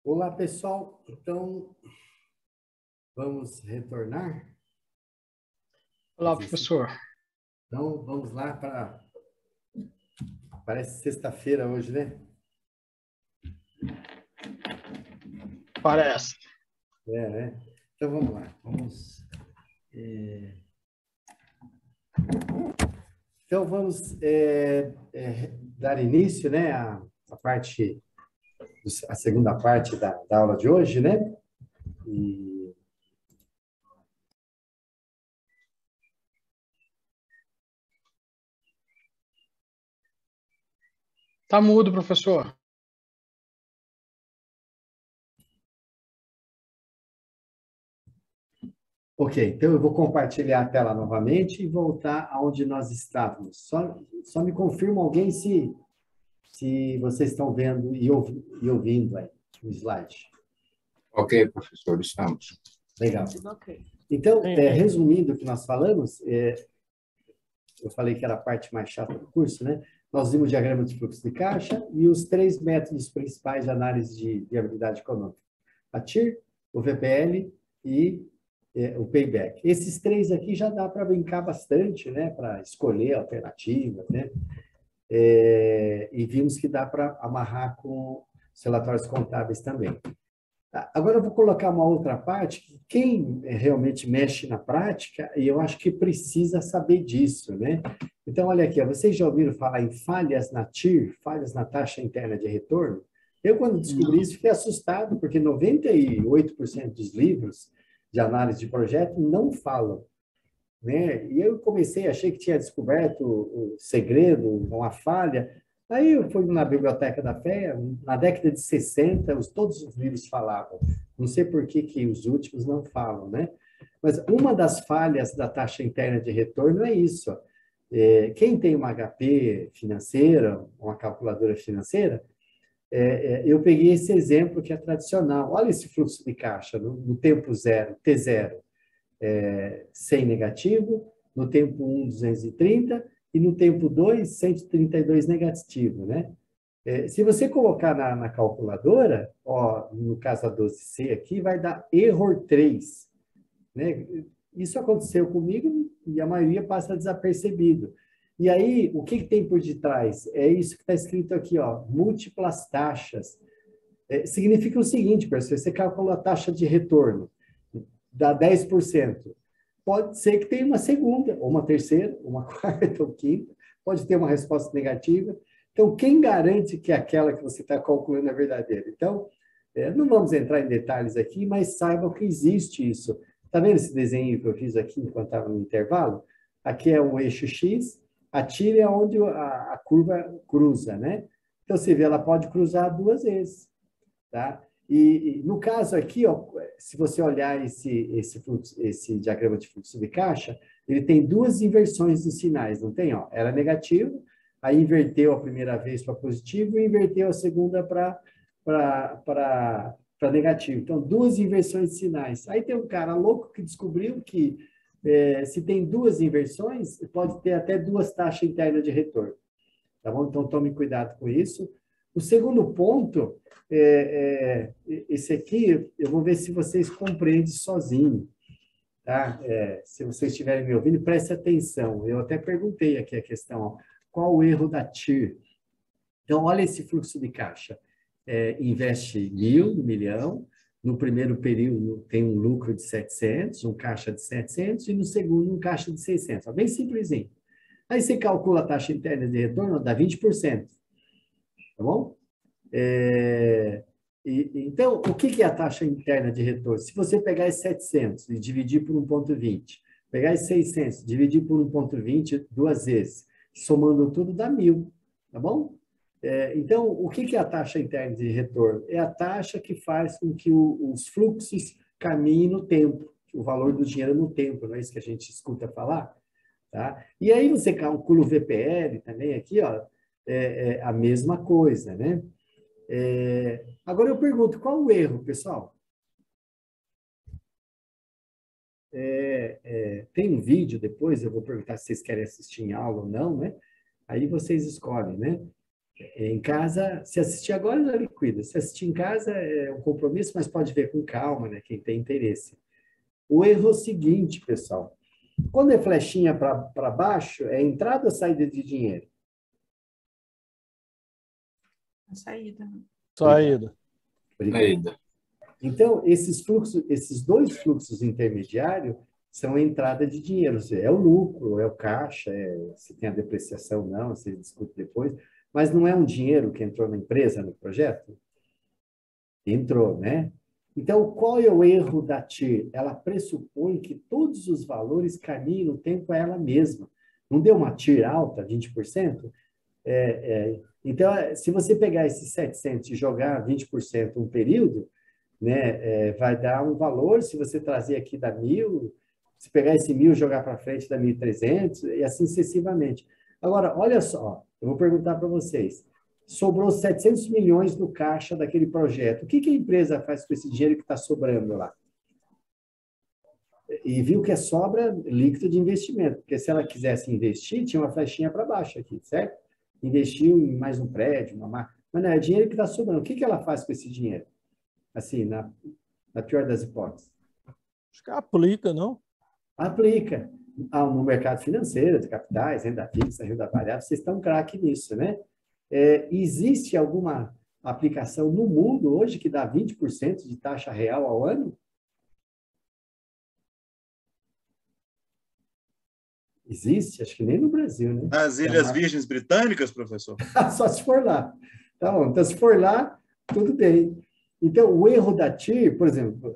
Olá, pessoal. Então, vamos retornar? Olá, professor. Então, vamos lá para... Parece sexta-feira hoje, né? Parece. Né? Então, vamos lá. Então, vamos dar início, né, à parte, a segunda parte da aula de hoje, né? E, Tá mudo, professor. ok, então eu vou compartilhar a tela novamente e voltar aonde nós estávamos. Só me confirma alguém se vocês estão vendo e ouvindo aí o slide. Ok, professor, estamos. Legal. Então, resumindo o que nós falamos, eu falei que era a parte mais chata do curso, né? Nós vimos o diagrama de fluxo de caixa e os três métodos principais de análise de viabilidade econômica. A TIR, o VPL e o Payback. Esses três aqui já dá para brincar bastante, né? Para escolher alternativas, né? E vimos que dá para amarrar com os relatórios contábeis também. Agora eu vou colocar uma outra parte, que quem realmente mexe na prática, e eu acho que precisa saber disso, né? Então, olha aqui, vocês já ouviram falar em falhas na TIR, falhas na taxa interna de retorno? Eu, quando descobri isso, fiquei assustado, porque 98% dos livros de análise de projeto não falam, né? E eu comecei, achei que tinha descoberto o segredo, uma falha. Aí eu fui na Biblioteca da Fé, na década de 60, todos os livros falavam. Não sei por que os últimos não falam, né? Mas uma das falhas da taxa interna de retorno é isso. Quem tem uma HP financeira, uma calculadora financeira, eu peguei esse exemplo que é tradicional. Olha esse fluxo de caixa no tempo zero, T0. 100 negativo, no tempo 1, 230, e no tempo 2, 132 negativo, né? Se você colocar na calculadora, ó, no caso a 12C aqui, vai dar error 3, né? Isso aconteceu comigo e a maioria passa desapercebido. E aí, o que tem por detrás? É isso que está escrito aqui, ó, múltiplas taxas. Significa o seguinte, pessoal, você calcula a taxa de retorno, dá 10%. Pode ser que tenha uma segunda, ou uma terceira, ou uma quarta, ou quinta, pode ter uma resposta negativa. Então, quem garante que aquela que você está calculando é verdadeira? Então, não vamos entrar em detalhes aqui, mas saibam que existe isso. Está vendo esse desenho que eu fiz aqui enquanto estava no intervalo? Aqui é um eixo X, a tira é onde a curva cruza, né? Então, você vê, ela pode cruzar duas vezes, tá? E no caso aqui, ó, se você olhar esse diagrama de fluxo de caixa, ele tem duas inversões dos sinais, não tem? Ó, era negativo, aí inverteu a primeira vez para positivo e inverteu a segunda para negativo. Então, duas inversões de sinais. Aí tem um cara louco que descobriu que se tem duas inversões, pode ter até duas taxas internas de retorno. Tá bom? Então, tome cuidado com isso. O segundo ponto, esse aqui, eu vou ver se vocês compreendem sozinho, tá? Se vocês estiverem me ouvindo, preste atenção. Eu até perguntei aqui a questão, ó, qual o erro da TIR? Então, olha esse fluxo de caixa. Investe 1.000, 1.000.000, no primeiro período tem um lucro de 700, um caixa de 700, e no segundo um caixa de 600. Ó, bem simplesinho. Aí você calcula a taxa interna de retorno, dá 20%. Tá bom? Então, o que é a taxa interna de retorno? Se você pegar esses 700 e dividir por 1,20, pegar esses 600 e dividir por 1,20 duas vezes, somando tudo dá 1.000, tá bom? Então, o que é a taxa interna de retorno? É a taxa que faz com que os fluxos caminhem no tempo, o valor do dinheiro no tempo, não é isso que a gente escuta falar? Tá? E aí você calcula o VPL também aqui, ó, a mesma coisa, né? Agora eu pergunto, qual o erro, pessoal? Tem um vídeo depois, eu vou perguntar se vocês querem assistir em aula ou não, né? Aí vocês escolhem, né? Em casa, se assistir agora, não liquida. Se assistir em casa, é um compromisso, mas pode ver com calma, né? Quem tem interesse. O erro é o seguinte, pessoal. Quando é flechinha para baixo, é entrada ou saída de dinheiro? A saída. Saída. Saída. Então, esses dois fluxos intermediários são a entrada de dinheiro. É o lucro, é o caixa, se tem a depreciação, não, você discute depois. Mas não é um dinheiro que entrou na empresa, no projeto? Entrou, né? Então, qual é o erro da TIR? Ela pressupõe que todos os valores caminhem no tempo a ela mesma. Não deu uma TIR alta, 20%? Então, se você pegar esses 700 e jogar 20% um período, né, vai dar um valor, se você trazer aqui dá 1.000, se pegar esse 1.000 e jogar para frente dá 1.300, e assim sucessivamente. Agora, olha só, eu vou perguntar para vocês, sobrou 700 milhões no caixa daquele projeto, o que a empresa faz com esse dinheiro que está sobrando lá? E viu que é sobra líquida de investimento, porque se ela quisesse investir, tinha uma flechinha para baixo aqui, certo? Investiu em mais um prédio, uma marca, mas não, é dinheiro que está sobrando. O que ela faz com esse dinheiro? Assim, na pior das hipóteses. Acho que aplica, não? Aplica. No mercado financeiro, de capitais, renda fixa, renda variável, vocês estão craque nisso, né? Existe alguma aplicação no mundo hoje que dá 20% de taxa real ao ano? Existe? Acho que nem no Brasil, né? Nas Ilhas Virgens Britânicas, professor? Só se for lá. Tá bom. Então, se for lá, tudo bem. Então, o erro da TIR, por exemplo,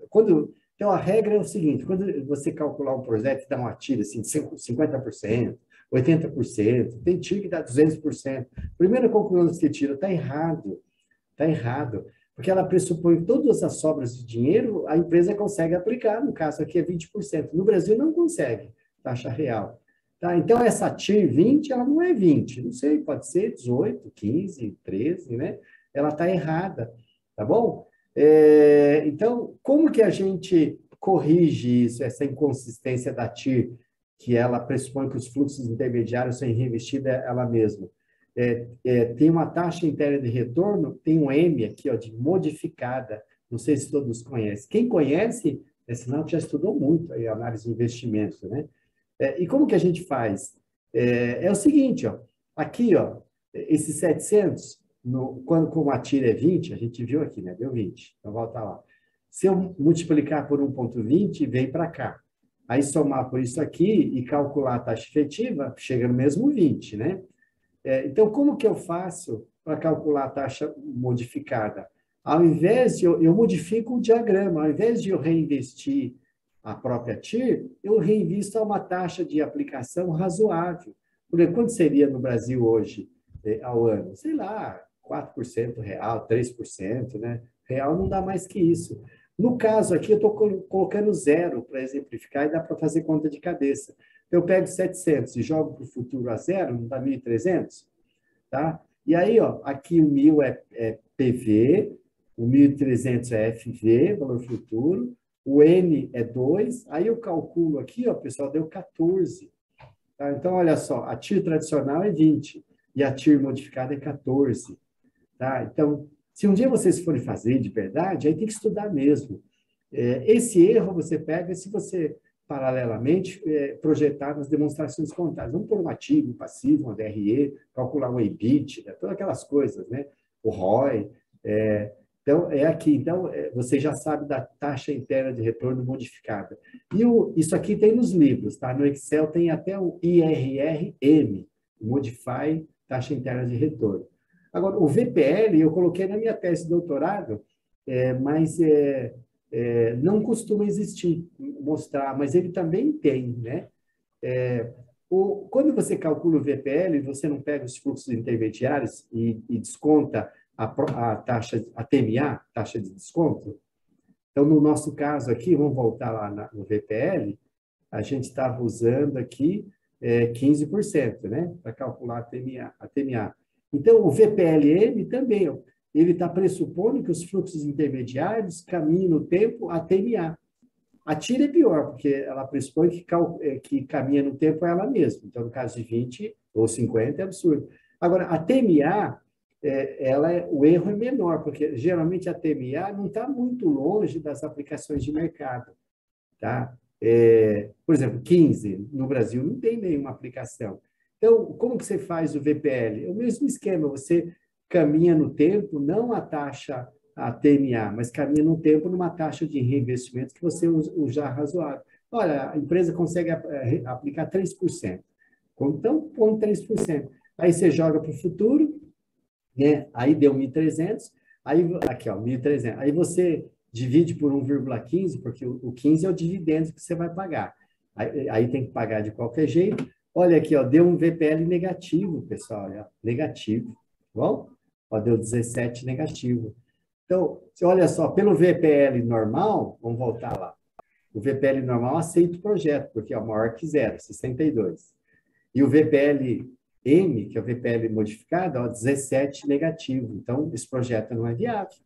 então a regra é o seguinte, quando você calcular um projeto e dá uma TIR assim, de 50%, 80%, tem TIR que dá 200%. Primeira conclusão que você tira, está errado. Está errado. Porque ela pressupõe que todas as sobras de dinheiro, a empresa consegue aplicar, no caso aqui é 20%. No Brasil não consegue, taxa real. Tá? Então, essa TIR 20, ela não é 20, não sei, pode ser 18, 15, 13, né? Ela está errada, tá bom? Então, como que a gente corrige isso, essa inconsistência da TIR, que ela pressupõe que os fluxos intermediários são reinvestidos ela mesma? Tem uma taxa interna de retorno, tem um M aqui, ó, de modificada, não sei se todos conhecem. Quem conhece, é sinal que já estudou muito aí, a análise de investimento, né? E como que a gente faz? É o seguinte, ó, aqui, ó, esses 700, como a TIR é 20, a gente viu aqui, né? Deu 20, então volta lá. Se eu multiplicar por 1,20, vem para cá. Aí somar por isso aqui e calcular a taxa efetiva, chega no mesmo 20, né? Então, como que eu faço para calcular a taxa modificada? Ao invés de eu modifico o diagrama, ao invés de eu reinvestir a própria TIR, eu reinvisto a uma taxa de aplicação razoável. Por exemplo, quanto seria no Brasil hoje ao ano? Sei lá, 4% real, 3%, né? Real não dá mais que isso. No caso aqui, eu estou colocando zero para exemplificar e dá para fazer conta de cabeça. Eu pego 700 e jogo para o futuro a zero, não dá 1.300? Tá? E aí, ó, aqui o 1.000 é PV, o 1.300 é FV, valor futuro, o N é 2, aí eu calculo aqui, ó, pessoal, deu 14. Tá? Então, olha só, a TIR tradicional é 20 e a TIR modificada é 14. Tá? Então, se um dia vocês forem fazer de verdade, aí tem que estudar mesmo. Esse erro você pega se você, paralelamente, projetar nas demonstrações contábeis. Vamos pôr um ativo, um passivo, uma DRE, calcular um EBIT, todas aquelas coisas, né? O ROI. Então, aqui. Então, você já sabe da taxa interna de retorno modificada. E isso aqui tem nos livros, tá? No Excel tem até o IRRM, Modify Taxa Interna de Retorno. Agora, o VPL, eu coloquei na minha tese de doutorado, mas não costuma existir, mostrar, mas ele também tem, né? Quando você calcula o VPL, você não pega os fluxos intermediários e desconta a taxa, a TMA, taxa de desconto. Então, no nosso caso aqui, vamos voltar lá no VPL, a gente estava usando aqui 15%, né? Para calcular a TMA. Então, o VPLM também, ó, ele está pressupondo que os fluxos intermediários caminham no tempo a TMA. A TIR é pior, porque ela pressupõe que caminha no tempo ela mesma. Então, no caso de 20 ou 50, é absurdo. Agora, a TMA, o erro é menor, porque geralmente a TMA não está muito longe das aplicações de mercado. Tá? Por exemplo, 15 no Brasil não tem nenhuma aplicação. Então, como que você faz o VPL? É o mesmo esquema, você caminha no tempo, não a taxa, a TMA, mas caminha no tempo numa taxa de reinvestimento que você usa razoável. Olha, a empresa consegue aplicar 3%. Então, põe 3%. Aí você joga para o futuro, né? Aí deu 1.300, aí aqui, ó, 1.300. Aí você divide por 1,15, porque o 15 é o dividendo que você vai pagar. Aí tem que pagar de qualquer jeito. Olha aqui, ó, deu um VPL negativo, pessoal, olha, negativo, tá bom? Ó, deu 17 negativo. Então, olha só, pelo VPL normal, vamos voltar lá. O VPL normal aceita o projeto, porque é maior que 0, 62. E o VPL M, que é o VPL modificado, ó, 17 negativo. Então, esse projeto não é viável,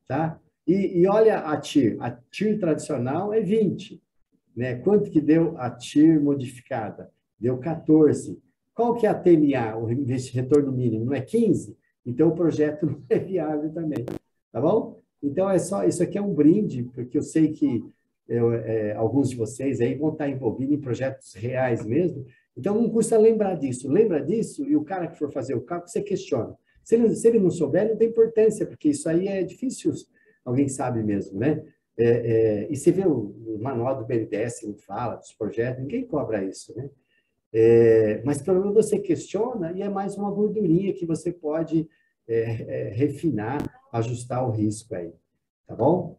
tá? E olha a TIR. A TIR tradicional é 20, né? Quanto que deu a TIR modificada? Deu 14. Qual que é a TMA, o retorno mínimo? Não é 15? Então, o projeto não é viável também, tá bom? Então, isso aqui é um brinde, porque eu sei que alguns de vocês aí vão estar envolvidos em projetos reais mesmo, então não custa lembrar disso. Lembra disso e o cara que for fazer o cálculo, você questiona. Se ele não souber, não tem importância, porque isso aí é difícil, alguém sabe mesmo, né? E você vê o manual do BNDES, não fala dos projetos, ninguém cobra isso, né? Mas pelo menos você questiona e é mais uma gordurinha que você pode refinar, ajustar o risco aí, tá bom?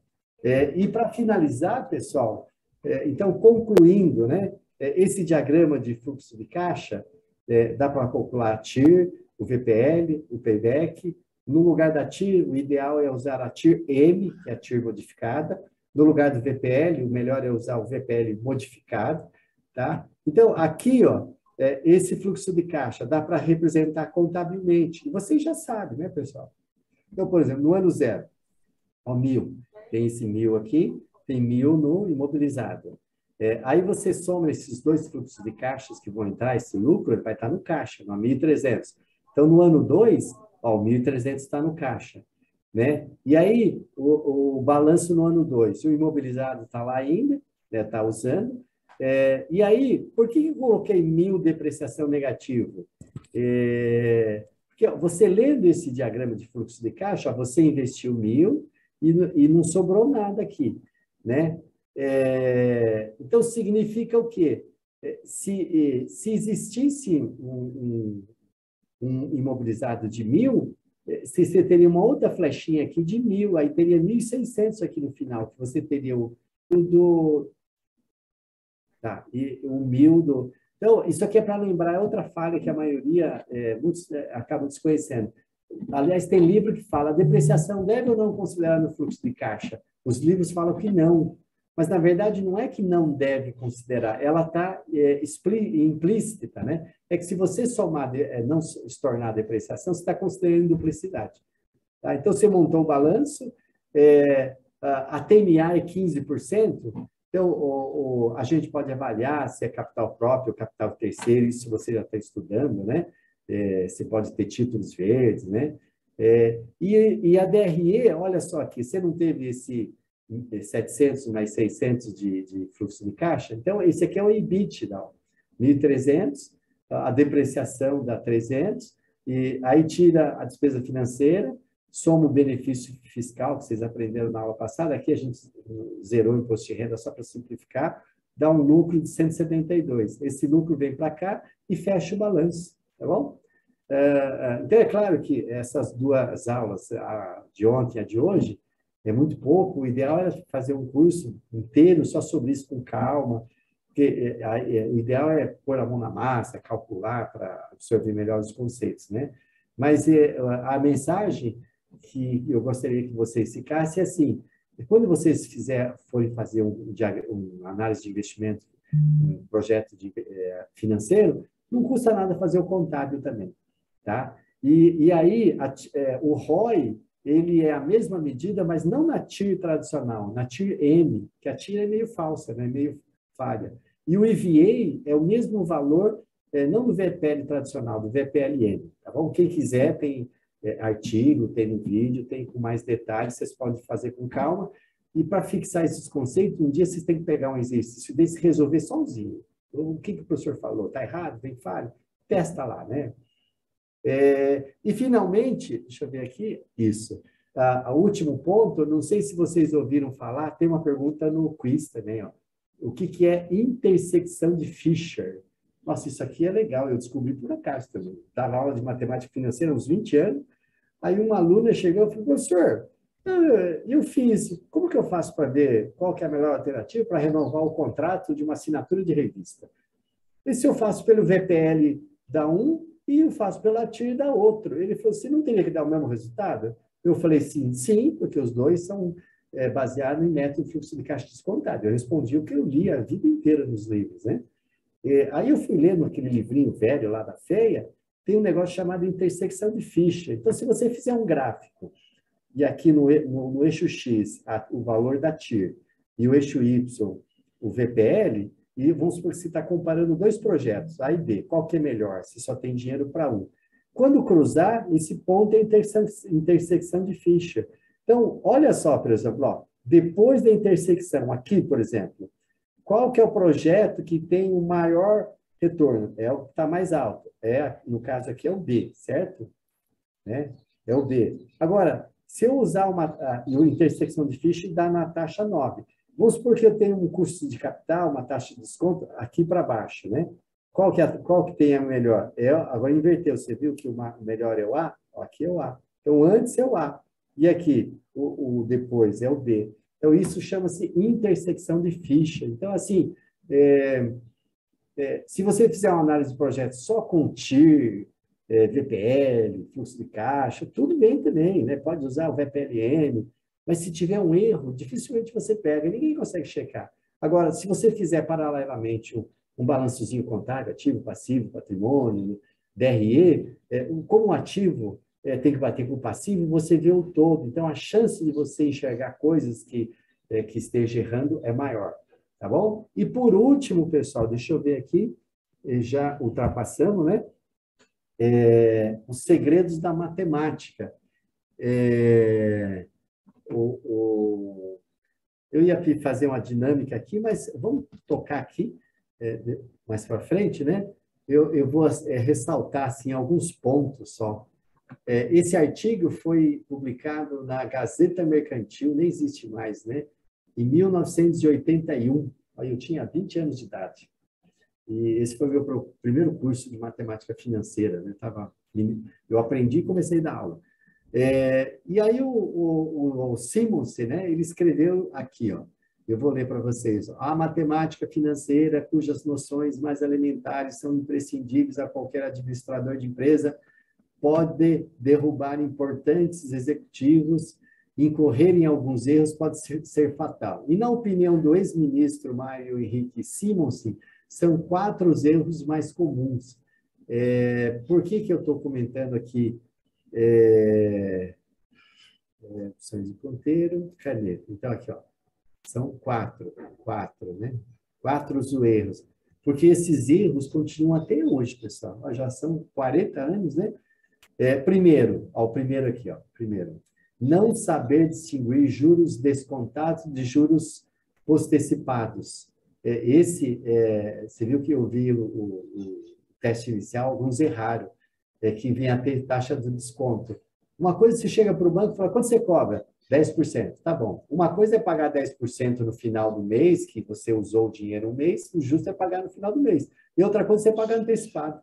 E para finalizar, pessoal, então concluindo, né? Esse diagrama de fluxo de caixa, dá para calcular a TIR, o VPL, o payback. No lugar da TIR, o ideal é usar a TIR M, que é a TIR modificada. No lugar do VPL, o melhor é usar o VPL modificado, tá? Então, aqui, ó, esse fluxo de caixa dá para representar contabilmente. E vocês já sabem, né, pessoal? Então, por exemplo, no ano 0, ó, 1.000. Tem esse 1.000 aqui, tem 1.000 no imobilizado. Aí você soma esses dois fluxos de caixas que vão entrar, esse lucro, ele vai estar no caixa, no 1.300. Então, no ano 2, ó, o 1.300 está no caixa, né? E aí, o balanço no ano 2, o imobilizado está lá ainda, né, está usando. E aí, por que eu coloquei 1.000 depreciação negativo? Porque ó, você lendo esse diagrama de fluxo de caixa, ó, você investiu 1.000 e não sobrou nada aqui, né? Então, significa o quê? Se existisse um imobilizado de 1.000, você teria uma outra flechinha aqui de 1.000, aí teria 1.600 aqui no final, que você teria o do... Tá, e o 1.000 do... Então, isso aqui é para lembrar outra falha que a maioria, muitos acabam desconhecendo. Aliás, tem livro que fala, a depreciação deve ou não considerar no fluxo de caixa? Os livros falam que não. Mas, na verdade, não é que não deve considerar, ela está implícita, né? É que se você somar, não estornar a depreciação, você está considerando duplicidade. Tá? Então, você montou o balanço, a TMA é 15%, então a gente pode avaliar se é capital próprio ou capital terceiro, isso você já está estudando, né? Você pode ter títulos verdes, né? E a DRE, olha só aqui, você não teve esse 700 mais 600 de fluxo de caixa. Então, esse aqui é o EBITDA, 1.300, a depreciação dá 300, e aí tira a despesa financeira, soma o benefício fiscal, que vocês aprenderam na aula passada, aqui a gente zerou o imposto de renda só para simplificar, dá um lucro de 172. Esse lucro vem para cá e fecha o balanço, tá bom? Então, é claro que essas duas aulas, a de ontem e a de hoje, é muito pouco, o ideal é fazer um curso inteiro só sobre isso com calma, porque o ideal é pôr a mão na massa, calcular para absorver melhor os conceitos, né? Mas a mensagem que eu gostaria que vocês ficassem é assim, quando vocês forem fazer uma análise de investimento, um projeto financeiro, não custa nada fazer o contábil também, tá? E aí, o ROI, ele é a mesma medida, mas não na TIR tradicional, na TIR M, que a TIR é meio falsa, né? Meio falha. E o EVA é o mesmo valor, não do VPL tradicional, do VPLM, tá bom? Quem quiser, tem artigo, tem no vídeo, tem com mais detalhes, vocês podem fazer com calma. E para fixar esses conceitos, um dia vocês têm que pegar um exercício desse e resolver sozinho. O que o professor falou? Está errado? Tem falha? Testa lá, né? E, finalmente, deixa eu ver aqui, isso. O último ponto, não sei se vocês ouviram falar, tem uma pergunta no quiz também, ó. O que é intersecção de Fisher? Nossa, isso aqui é legal, eu descobri por acaso também. Estava aula de matemática financeira há uns 20 anos, aí uma aluna chegou e falou, professor, eu fiz, como que eu faço para ver qual que é a melhor alternativa para renovar o contrato de uma assinatura de revista? E se eu faço pelo VPL da um e eu faço pela TIR da outro? Ele falou, você não teria que dar o mesmo resultado? Eu falei, sim, porque os dois são baseados em método de fluxo de caixa descontado. Eu respondi o que eu li a vida inteira nos livros, né? Aí eu fui lendo aquele livrinho velho lá da FEA, tem um negócio chamado intersecção de Fisher. Então, se você fizer um gráfico, e aqui no eixo X, o valor da TIR, e o eixo Y, o VPL, e vamos supor que você está comparando dois projetos, A e B, qual que é melhor, se só tem dinheiro para um. Quando cruzar, esse ponto é intersecção de Fisher. Então, olha só, por exemplo, ó, depois da intersecção, aqui, por exemplo, qual que é o projeto que tem o maior retorno? É o que está mais alto. No caso aqui é o B, certo? Né? É o B. Agora, se eu usar a intersecção de Fisher, dá na taxa 9. Vamos supor que eu tenho um custo de capital, uma taxa de desconto aqui para baixo, né? Qual que tem a melhor? Agora inverteu, você viu que o melhor é o A? Aqui é o A. Então, antes é o A. E aqui, o depois é o B. Então, isso chama-se intersecção de Fisher. Então, assim, se você fizer uma análise de projeto só com TIR, VPL, fluxo de caixa, tudo bem também, né? Pode usar o VPLM, mas se tiver um erro, dificilmente você pega, ninguém consegue checar. Agora, se você fizer paralelamente um balançozinho contábil, ativo, passivo, patrimônio, DRE, como o ativo tem que bater com o passivo, você vê o todo. Então, a chance de você enxergar coisas que esteja errando é maior, tá bom? E por último, pessoal, deixa eu ver aqui, já ultrapassamos, né? Os segredos da matemática. Eu ia fazer uma dinâmica aqui, mas vamos tocar aqui mais para frente, né? Eu vou ressaltar assim, alguns pontos só. Esse artigo foi publicado na Gazeta Mercantil, nem existe mais, né? Em 1981. Eu tinha 20 anos de idade. E esse foi o meu primeiro curso de matemática financeira, né? Eu aprendi e comecei a dar aula. E aí o Simonsen, né? Ele escreveu aqui, ó. Eu vou ler para vocês. A matemática financeira, cujas noções mais elementares são imprescindíveis a qualquer administrador de empresa, pode derrubar importantes executivos, incorrer em alguns erros pode ser fatal. E na opinião do ex-ministro Mário Henrique Simonsen, são 4 os erros mais comuns. Por que eu estou comentando aqui? Opções de ponteiro, caneta. Então, aqui, ó, são 4, né? 4 os erros. Porque esses erros continuam até hoje, pessoal. Já são 40 anos, né? Primeiro aqui, ó. Primeiro, não saber distinguir juros descontados de juros postecipados. Você viu que eu vi o teste inicial, alguns erraram, que vem a ter taxa de desconto. Uma coisa, você chega para o banco e fala, quanto você cobra? 10%. Tá bom. Uma coisa é pagar 10% no final do mês, que você usou o dinheiro um mês, o justo é pagar no final do mês. E outra coisa, você pagar antecipado.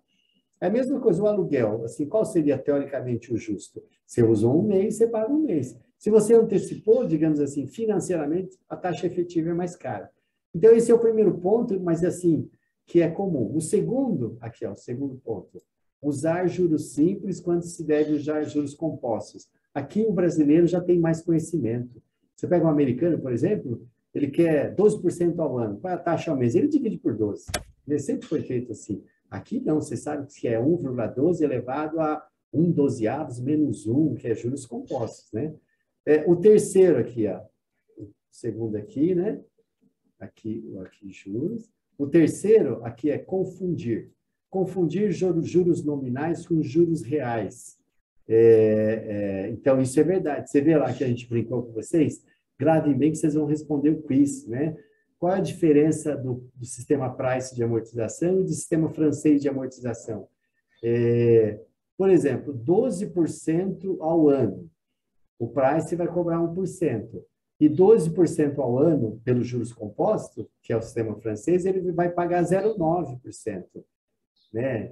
É a mesma coisa o aluguel. Assim, qual seria, teoricamente, o justo? Você usou um mês, você paga um mês. Se você antecipou, digamos assim, financeiramente, a taxa efetiva é mais cara. Então, esse é o primeiro ponto, mas assim, que é comum. O segundo, aqui, ó, o segundo ponto. Usar juros simples quando se deve usar juros compostos. Aqui o brasileiro já tem mais conhecimento. Você pega um americano, por exemplo, ele quer 12% ao ano. Qual é a taxa ao mês? Ele divide por 12. Ele sempre foi feito assim. Aqui não, você sabe que é 1,12 elevado a 1/12 menos 1, que é juros compostos, né? O terceiro aqui, ó, o segundo aqui, né? Aqui juros. O terceiro aqui é confundir. Confundir juros nominais com juros reais. Então, isso é verdade. Você vê lá que a gente brincou com vocês, gravem bem que vocês vão responder o quiz, né? Qual é a diferença do sistema Price de amortização e do sistema francês de amortização? Por exemplo, 12% ao ano. O Price vai cobrar 1%. E 12% ao ano, pelos juros compostos, que é o sistema francês, ele vai pagar 0,9%. Né?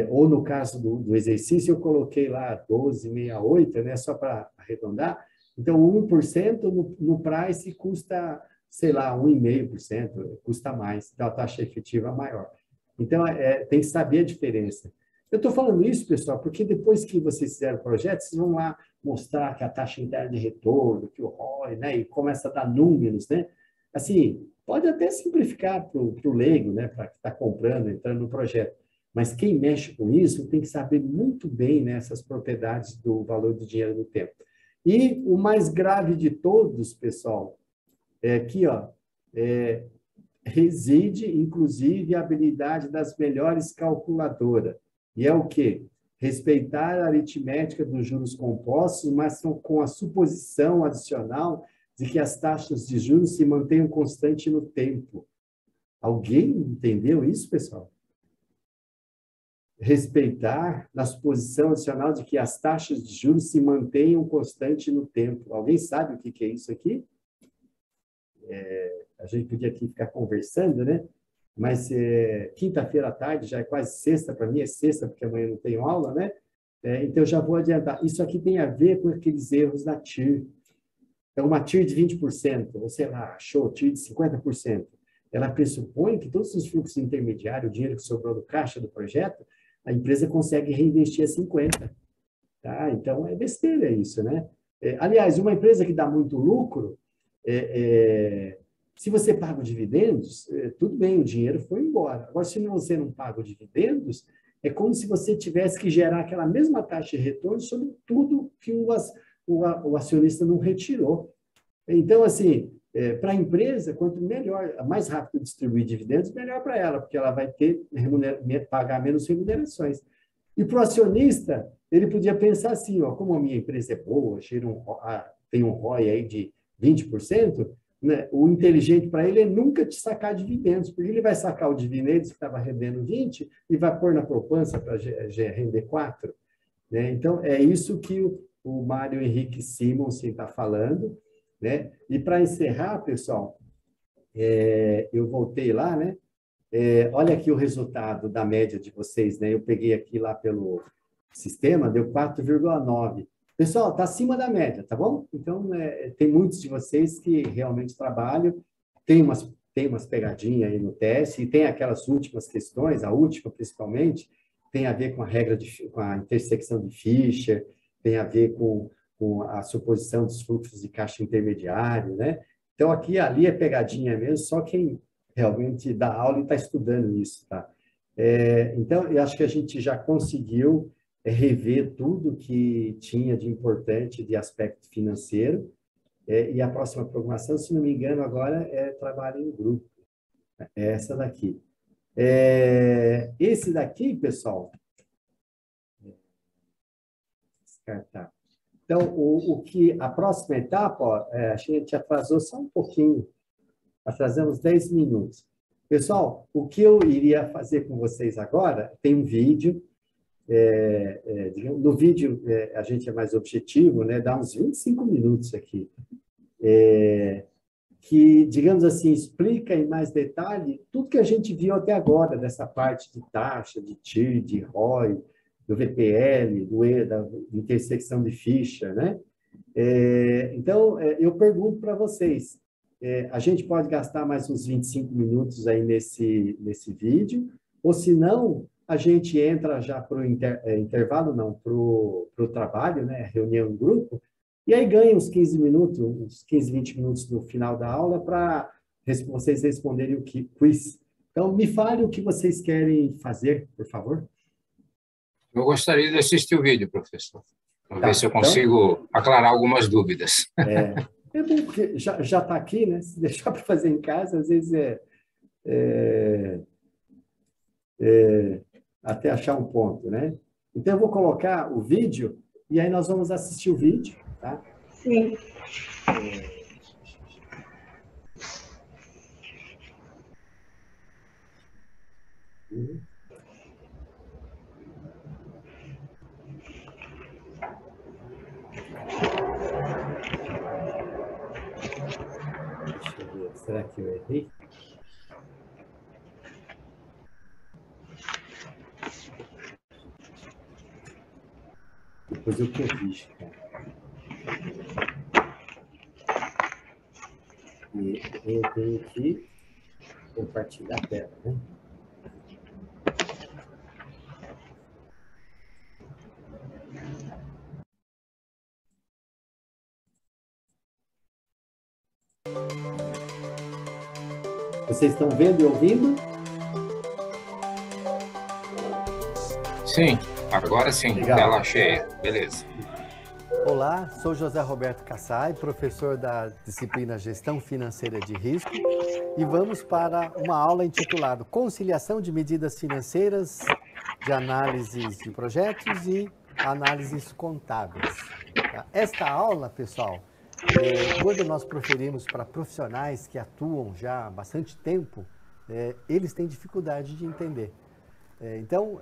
Ou no caso do exercício, eu coloquei lá 12,68, né? Só para arredondar. Então, 1% no Price custa, sei lá, 1,5%, custa mais. Então, a taxa efetiva é maior. Então, tem que saber a diferença. Eu estou falando isso, pessoal, porque depois que vocês fizeram o projeto, vocês vão lá mostrar que a taxa interna de retorno, que o ROI, né, e começa a dar números, né? Assim, pode até simplificar para o leigo, né, para que está comprando, entrando no projeto. Mas quem mexe com isso tem que saber muito bem, né, essas propriedades do valor do dinheiro no tempo. E o mais grave de todos, pessoal, é aqui, ó, reside, inclusive, a habilidade das melhores calculadoras. E é o quê? Respeitar a aritmética dos juros compostos, mas com a suposição adicional de que as taxas de juros se mantenham constantes no tempo. Alguém entendeu isso, pessoal? Respeitar na suposição adicional de que as taxas de juros se mantenham constantes no tempo. Alguém sabe o que é isso aqui? A gente podia aqui ficar conversando, né? Mas quinta-feira à tarde, já é quase sexta, para mim é sexta, porque amanhã não tenho aula, né? Então, eu já vou adiantar. Isso aqui tem a ver com aqueles erros da TIR. Então, uma TIR de 20%, ou sei lá, achou TIR de 50%. Ela pressupõe que todos os fluxos intermediários, o dinheiro que sobrou do caixa do projeto, a empresa consegue reinvestir a 50%. Tá? Então, é besteira isso, né? Aliás, uma empresa que dá muito lucro, se você paga os dividendos, tudo bem, o dinheiro foi embora. Agora, se você não paga os dividendos, é como se você tivesse que gerar aquela mesma taxa de retorno sobre tudo que o acionista não retirou. Então, assim, para a empresa, quanto melhor, mais rápido distribuir dividendos, melhor para ela, porque ela vai pagar menos remunerações. E para o acionista, ele podia pensar assim, ó, como a minha empresa é boa, tem um ROI aí de 20%, né, o inteligente para ele é nunca te sacar dividendos, porque ele vai sacar o dividendos que estava rendendo 20 e vai pôr na poupança para render 4. Né? Então, é isso que o Mário Henrique Simonsen está falando. Né? E para encerrar, pessoal, eu voltei lá, né? Olha aqui o resultado da média de vocês, né? Eu peguei aqui lá pelo sistema, deu 4,9. Pessoal, está acima da média, tá bom? Então, tem muitos de vocês que realmente trabalham, tem umas pegadinhas aí no teste, e tem aquelas últimas questões, a última principalmente, tem a ver com a regra com a intersecção de Fischer, tem a ver com a suposição dos fluxos de caixa intermediário, né? Então, aqui e ali é pegadinha mesmo, só quem realmente dá aula e está estudando isso, tá? Então, eu acho que a gente já conseguiu rever tudo que tinha de importante de aspecto financeiro, e a próxima programação, se não me engano, agora é trabalho em grupo. É essa daqui. Esse daqui, pessoal, descartar. Então, a próxima etapa, ó, a gente atrasou só um pouquinho, atrasamos 10 minutos. Pessoal, o que eu iria fazer com vocês agora, tem um vídeo, no vídeo a gente é mais objetivo, né, dá uns 25 minutos aqui, que, digamos assim, explica em mais detalhe tudo que a gente viu até agora, dessa parte de taxa, de TIR, de ROI, do VPL, da intersecção de Fischer, né? Então, eu pergunto para vocês, a gente pode gastar mais uns 25 minutos aí nesse vídeo, ou se não, a gente entra já para o intervalo, não, para o trabalho, né? Reunião em grupo, e aí ganha uns 15 minutos, uns 15, 20 minutos no final da aula para vocês responderem o quiz. Então, me fale o que vocês querem fazer, por favor. Eu gostaria de assistir o vídeo, professor, para ver se eu Então, consigo aclarar algumas dúvidas. É bom, porque já está aqui, né? Se deixar para fazer em casa, às vezes até achar um ponto, né? Então, eu vou colocar o vídeo E aí nós vamos assistir o vídeo, tá? Sim. Deixa eu ver, será que eu errei? Depois eu corrijo, cara. E eu tenho que compartilhar a tela, né? Vocês estão vendo e ouvindo? Sim, agora sim, Legal. tela cheia. Beleza. Olá, sou José Roberto Kassai, professor da disciplina Gestão Financeira de Risco, e vamos para uma aula intitulada Conciliação de Medidas Financeiras de Análises de Projetos e Análises Contábeis. Esta aula, pessoal, quando nós proferimos para profissionais que atuam já há bastante tempo, eles têm dificuldade de entender. Então,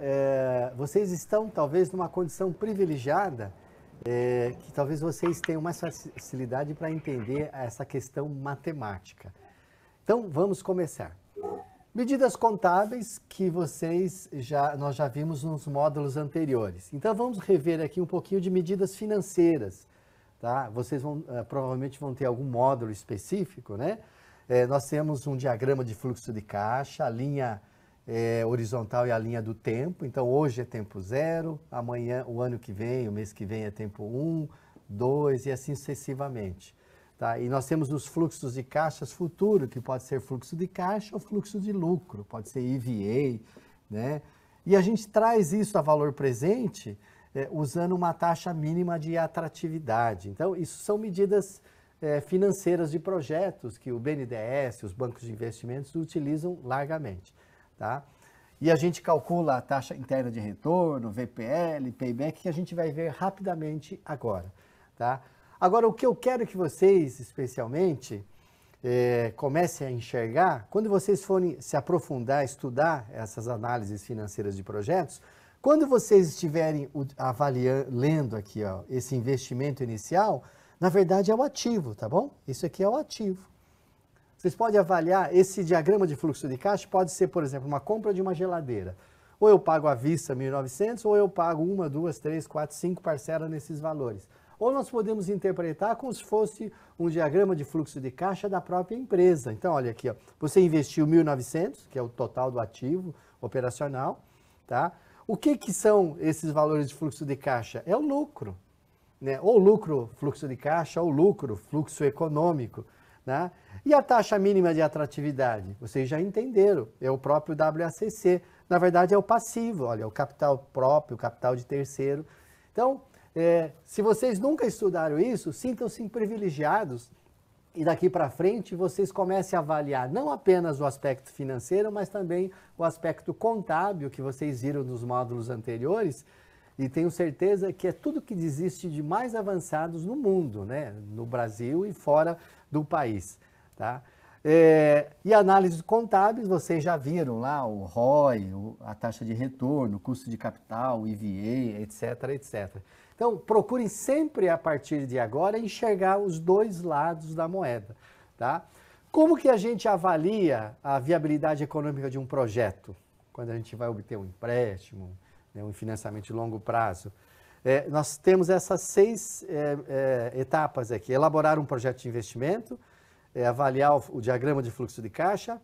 vocês estão talvez numa condição privilegiada, que talvez vocês tenham mais facilidade para entender essa questão matemática. Então, vamos começar. Medidas contábeis que nós já vimos nos módulos anteriores. Então, vamos rever aqui um pouquinho de medidas financeiras. Tá? Vocês provavelmente vão ter algum módulo específico, né? Nós temos um diagrama de fluxo de caixa, a linha horizontal e a linha do tempo. Então, hoje é tempo 0, amanhã, o ano que vem, o mês que vem é tempo 1, 2 e assim sucessivamente. Tá? E nós temos os fluxos de caixas futuro, que pode ser fluxo de caixa ou fluxo de lucro, pode ser EVA, né? E a gente traz isso a valor presente usando uma taxa mínima de atratividade. Então, isso são medidas financeiras de projetos que o BNDES, os bancos de investimentos, utilizam largamente. Tá? E a gente calcula a taxa interna de retorno, VPL, payback, que a gente vai ver rapidamente agora. Tá? Agora, o que eu quero que vocês, especialmente, comecem a enxergar, quando vocês forem se aprofundar, estudar essas análises financeiras de projetos, quando vocês estiverem lendo aqui, ó, esse investimento inicial, na verdade é o ativo, tá bom? Isso aqui é o ativo. Vocês podem avaliar, esse diagrama de fluxo de caixa pode ser, por exemplo, uma compra de uma geladeira. Ou eu pago à vista 1.900, ou eu pago 1, 2, 3, 4, 5 parcelas nesses valores. Ou nós podemos interpretar como se fosse um diagrama de fluxo de caixa da própria empresa. Então, olha aqui, ó, você investiu 1.900, que é o total do ativo operacional, tá? O que são esses valores de fluxo de caixa? É o lucro, né? Ou lucro, fluxo de caixa, ou lucro, fluxo econômico, né? E a taxa mínima de atratividade? Vocês já entenderam, é o próprio WACC. Na verdade, é o passivo, olha, o capital próprio, o capital de terceiro. Então, se vocês nunca estudaram isso, sintam-se privilegiados e daqui para frente vocês comecem a avaliar não apenas o aspecto financeiro, mas também o aspecto contábil que vocês viram nos módulos anteriores, e tenho certeza que é tudo que existe de mais avançados no mundo, né? No Brasil e fora do país. Tá? E análises contábeis, vocês já viram lá o ROI, a taxa de retorno, o custo de capital, o EVA, etc, etc. Então, procurem sempre, a partir de agora, enxergar os dois lados da moeda. Tá? Como que a gente avalia a viabilidade econômica de um projeto? Quando a gente vai obter um empréstimo, né, um financiamento de longo prazo. Nós temos essas 6 etapas aqui. Elaborar um projeto de investimento, avaliar o diagrama de fluxo de caixa,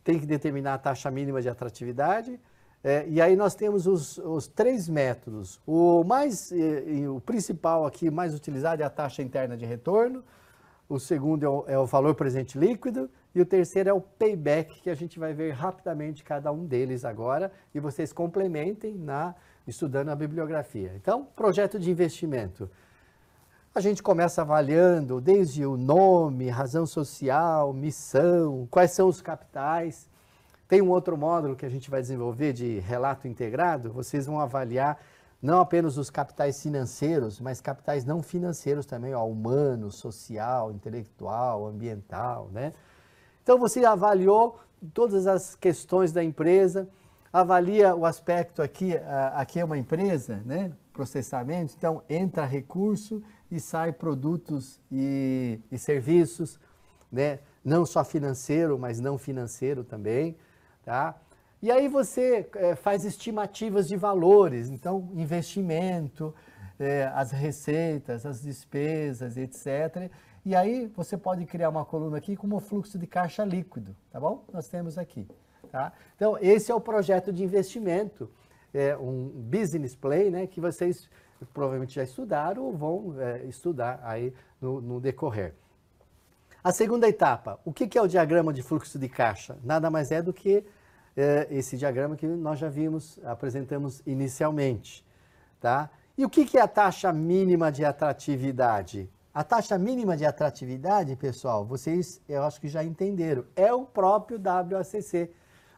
tem que determinar a taxa mínima de atratividade, e aí nós temos os 3 métodos. O principal aqui, mais utilizado, é a taxa interna de retorno, o segundo é o valor presente líquido, e o terceiro é o payback, que a gente vai ver rapidamente cada um deles agora, e vocês complementem estudando a bibliografia. Então, projeto de investimento. A gente começa avaliando desde o nome, razão social, missão, quais são os capitais. Tem um outro módulo que a gente vai desenvolver de relato integrado, vocês vão avaliar não apenas os capitais financeiros, mas capitais não financeiros também, ó, humano, social, intelectual, ambiental, né? Então você avaliou todas as questões da empresa, avalia o aspecto aqui é uma empresa, né? Processamento, então entra recurso e sai produtos e serviços, né? Não só financeiro, mas não financeiro também, tá? E aí você faz estimativas de valores, então investimento, as receitas, as despesas, etc. E aí você pode criar uma coluna aqui como fluxo de caixa líquido, tá bom? Nós temos aqui, tá? Então esse é o projeto de investimento, um business plan, né, que vocês provavelmente já estudaram ou vão estudar aí no decorrer. A segunda etapa, o que é o diagrama de fluxo de caixa? Nada mais é do que esse diagrama que nós já vimos, apresentamos inicialmente, tá? E o que é a taxa mínima de atratividade? A taxa mínima de atratividade, pessoal, vocês, eu acho que já entenderam, é o próprio WACC.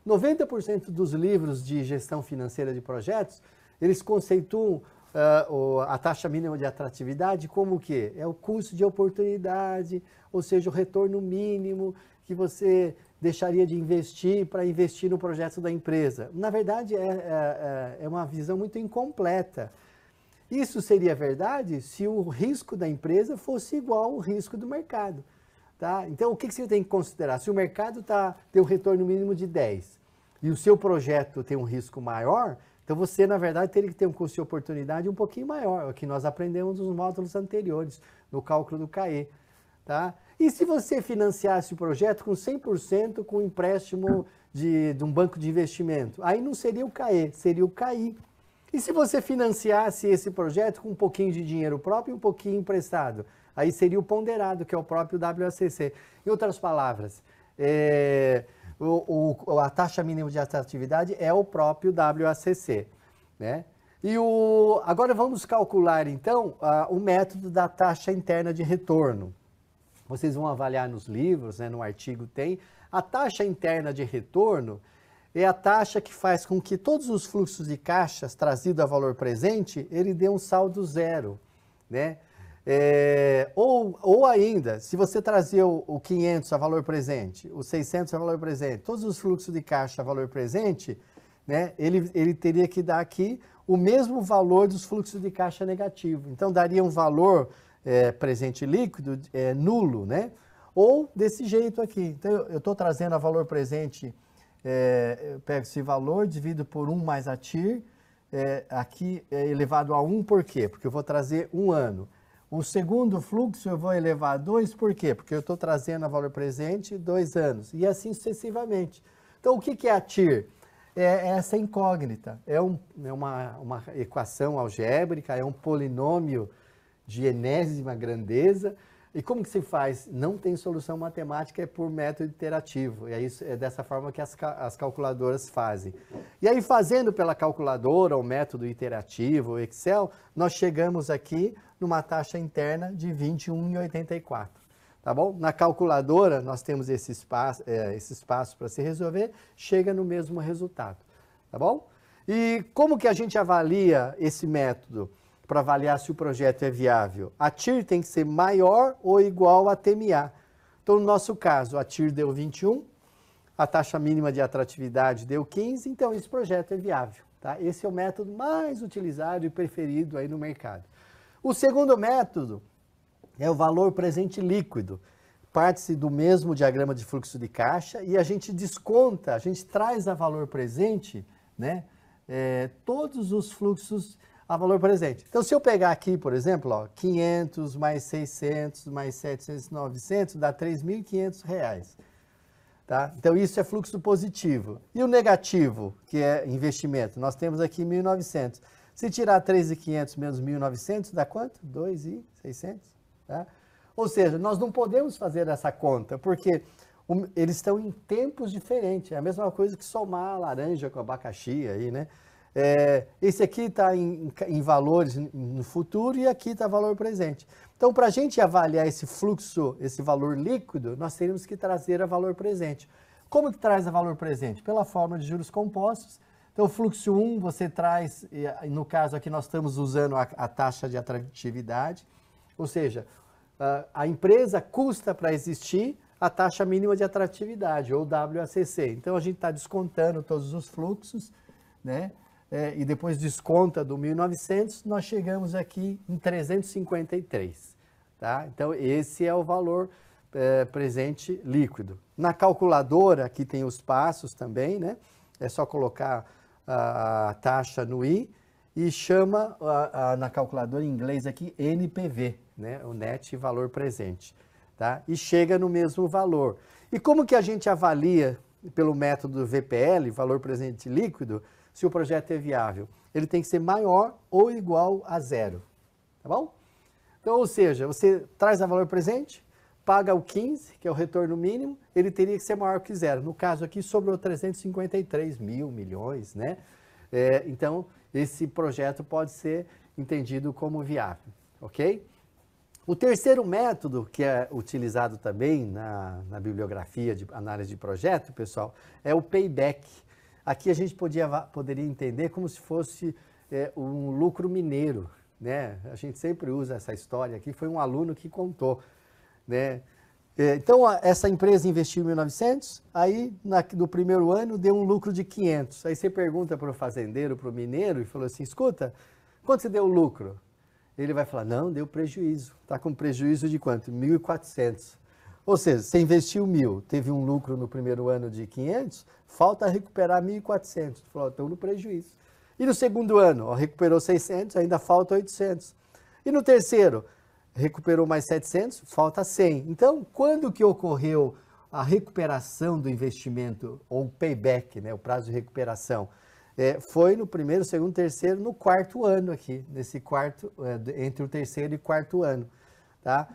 90% dos livros de gestão financeira de projetos, eles conceituam a taxa mínima de atratividade como o quê? É o custo de oportunidade, ou seja, o retorno mínimo que você deixaria de investir para investir no projeto da empresa. Na verdade, é uma visão muito incompleta. Isso seria verdade se o risco da empresa fosse igual ao risco do mercado. Tá? Então, o que você tem que considerar? Se o mercado tem um retorno mínimo de 10 e o seu projeto tem um risco maior, então você, na verdade, teria que ter um custo de oportunidade um pouquinho maior, o que nós aprendemos nos módulos anteriores, no cálculo do CAE. Tá? E se você financiasse o projeto com 100% com empréstimo de um banco de investimento? Aí não seria o CAE, seria o CAI. E se você financiasse esse projeto com um pouquinho de dinheiro próprio e um pouquinho emprestado? Aí seria o ponderado, que é o próprio WACC. Em outras palavras, a taxa mínima de atratividade é o próprio WACC, né? E agora vamos calcular, então, o método da taxa interna de retorno. Vocês vão avaliar nos livros, né, no artigo tem. A taxa interna de retorno é a taxa que faz com que todos os fluxos de caixas trazidos a valor presente, ele dê um saldo zero, né? Ou ainda, se você trazer o 500 a valor presente, o 600 a valor presente, todos os fluxos de caixa a valor presente, né, ele teria que dar aqui o mesmo valor dos fluxos de caixa negativo. Então, daria um valor presente líquido nulo, né? Ou desse jeito aqui. Então, eu estou trazendo a valor presente, eu pego esse valor, divido por 1 mais a TIR, aqui é elevado a 1, por quê? Porque eu vou trazer um ano. O segundo fluxo eu vou elevar a 2, por quê? Porque eu estou trazendo a valor presente 2 anos, e assim sucessivamente. Então, o que é a TIR? É essa incógnita, é uma equação algébrica, é um polinômio de enésima grandeza. E como que se faz? Não tem solução matemática, é por método iterativo. É dessa forma que as calculadoras fazem. E aí, fazendo pela calculadora, o método iterativo, o Excel, nós chegamos aqui numa taxa interna de 21,84. Tá bom? Na calculadora, nós temos esse espaço para se resolver, chega no mesmo resultado. Tá bom? E como que a gente avalia esse método? Para avaliar se o projeto é viável. A TIR tem que ser maior ou igual a TMA. Então, no nosso caso, a TIR deu 21, a taxa mínima de atratividade deu 15, então esse projeto é viável. Tá? Esse é o método mais utilizado e preferido aí no mercado. O segundo método é o valor presente líquido. Parte-se do mesmo diagrama de fluxo de caixa e a gente desconta, a gente traz a valor presente, né, todos os fluxos a valor presente. Então, se eu pegar aqui, por exemplo, ó, 500 mais 600 mais 700, 900, dá R$ 3.500. Tá? Então, isso é fluxo positivo. E o negativo, que é investimento? Nós temos aqui 1.900. Se tirar 3.500 menos 1.900, dá quanto? 2.600. Tá? Ou seja, nós não podemos fazer essa conta, porque eles estão em tempos diferentes. É a mesma coisa que somar laranja com abacaxi aí, né? Esse aqui está em valores no futuro e aqui está valor presente. Então, para a gente avaliar esse fluxo, esse valor líquido, nós teríamos que trazer a valor presente. Como que traz a valor presente? Pela fórmula de juros compostos, Então, o fluxo 1, você traz, no caso aqui nós estamos usando a taxa de atratividade, ou seja, a empresa custa para existir a taxa mínima de atratividade, ou WACC. Então, a gente está descontando todos os fluxos, né? E depois desconta do 1.900, nós chegamos aqui em 353. Tá? Então, esse é o valor presente líquido. Na calculadora, aqui tem os passos também, né? É só colocar a taxa no I e chama na calculadora em inglês aqui NPV, né? O net valor presente. Tá? E chega no mesmo valor. E como que a gente avalia pelo método VPL, valor presente líquido, se o projeto é viável? Ele tem que ser maior ou igual a zero. Tá bom? Então, ou seja, você traz a valor presente, paga o 15, que é o retorno mínimo, ele teria que ser maior que zero. No caso aqui, sobrou 353 milhões, né? Então, esse projeto pode ser entendido como viável, ok? O terceiro método, que é utilizado também na bibliografia de análise de projeto, pessoal, é o payback. Aqui a gente poderia entender como se fosse um lucro mineiro, né? A gente sempre usa essa história aqui, foi um aluno que contou, né? Então, essa empresa investiu em 1.900, aí no primeiro ano deu um lucro de 500. Aí você pergunta para o fazendeiro, para o mineiro, e falou assim, escuta, quanto você deu lucro? Ele vai falar, não, deu prejuízo. Está com prejuízo de quanto? 1.400. Ou seja, você investiu 1.000, teve um lucro no primeiro ano de 500, falta recuperar 1.400. Falou, estou no prejuízo. E no segundo ano, recuperou 600, ainda falta 800. E no terceiro, recuperou mais 700, falta 100. Então, quando que ocorreu a recuperação do investimento, ou o payback, né, o prazo de recuperação? Foi no primeiro, segundo, terceiro, no quarto ano aqui, nesse quarto, entre o terceiro e quarto ano, tá?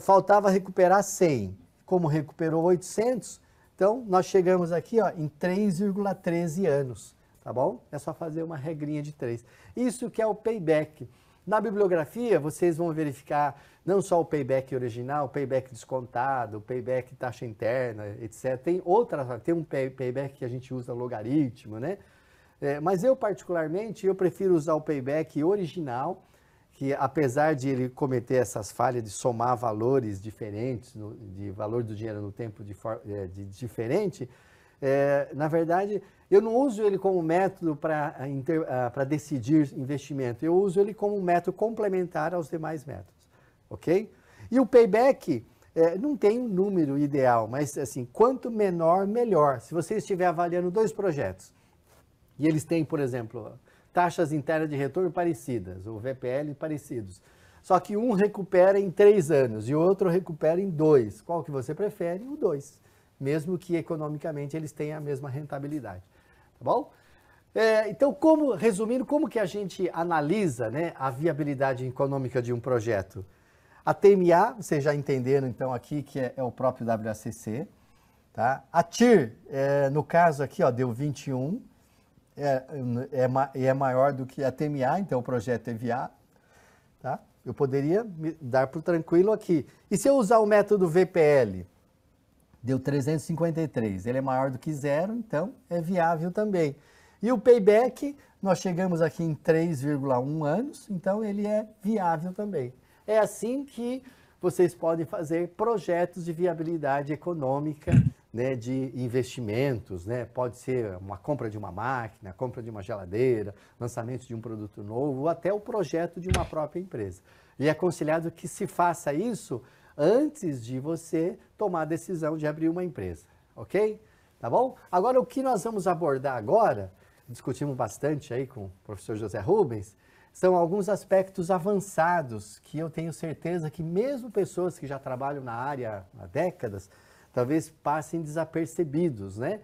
Faltava recuperar 100, como recuperou 800, então nós chegamos aqui ó, em 3,13 anos, tá bom? É só fazer uma regrinha de 3. Isso que é o payback. Na bibliografia, vocês vão verificar não só o payback original, o payback descontado, o payback taxa interna, etc. Tem um payback que a gente usa logaritmo, né? Mas eu, particularmente, eu prefiro usar o payback original, que apesar de ele cometer essas falhas de somar valores diferentes, de valor do dinheiro no tempo diferente, na verdade, eu não uso ele como método para decidir investimento, eu uso ele como um método complementar aos demais métodos, ok? E o payback não tem um número ideal, mas assim, quanto menor, melhor. Se você estiver avaliando 2 projetos, e eles têm, por exemplo, taxas internas de retorno parecidas, ou VPL parecidos. Só que um recupera em 3 anos e o outro recupera em 2. Qual que você prefere? O 2. Mesmo que economicamente eles tenham a mesma rentabilidade. Tá bom? Então, resumindo, como que a gente analisa, né, a viabilidade econômica de um projeto? A TMA, vocês já entenderam então aqui que é o próprio WACC. Tá? A TIR, no caso aqui, ó, deu 21. É maior do que a TMA, então o projeto é viável, tá? Eu poderia me dar por tranquilo aqui. E se eu usar o método VPL, deu 353, ele é maior do que zero, então é viável também. E o payback, nós chegamos aqui em 3,1 anos, então ele é viável também. É assim que vocês podem fazer projetos de viabilidade econômica, né, de investimentos, né? Pode ser uma compra de uma máquina, compra de uma geladeira, lançamento de um produto novo, ou até o projeto de uma própria empresa. E é aconselhado que se faça isso antes de você tomar a decisão de abrir uma empresa, ok? Tá bom? Agora, o que nós vamos abordar agora, discutimos bastante aí com o professor José Rubens, são alguns aspectos avançados que eu tenho certeza que mesmo pessoas que já trabalham na área há décadas, talvez passem desapercebidos, né?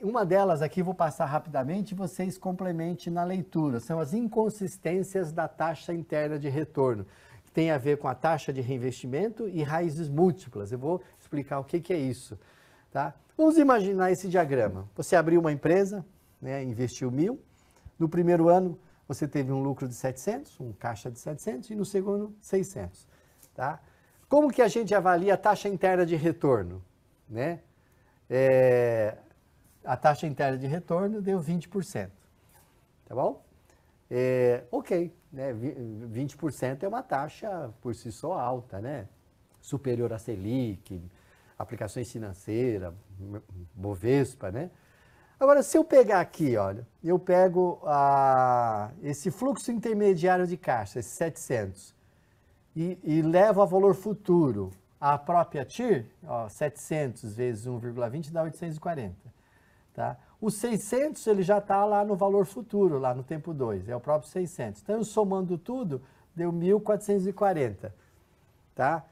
Uma delas aqui, vou passar rapidamente, vocês complementem na leitura, são as inconsistências da taxa interna de retorno, que tem a ver com a taxa de reinvestimento e raízes múltiplas. Eu vou explicar o que é isso, tá? Vamos imaginar esse diagrama. Você abriu uma empresa, né, investiu 1.000, no primeiro ano você teve um lucro de 700, um caixa de 700, e no segundo, 600, tá? Como que a gente avalia a taxa interna de retorno? Né? a taxa interna de retorno deu 20%. Tá bom? Ok, né? 20% é uma taxa por si só alta, né? Superior à Selic, aplicações financeiras, Bovespa, né? Agora, se eu pegar aqui, olha, eu pego esse fluxo intermediário de caixa, esses 700, e levo a valor futuro a própria TIR, ó, 700 vezes 1,20 dá 840, tá? O 600 ele já está lá no valor futuro, lá no tempo 2, é o próprio 600. Então, somando tudo, deu 1.440, tá?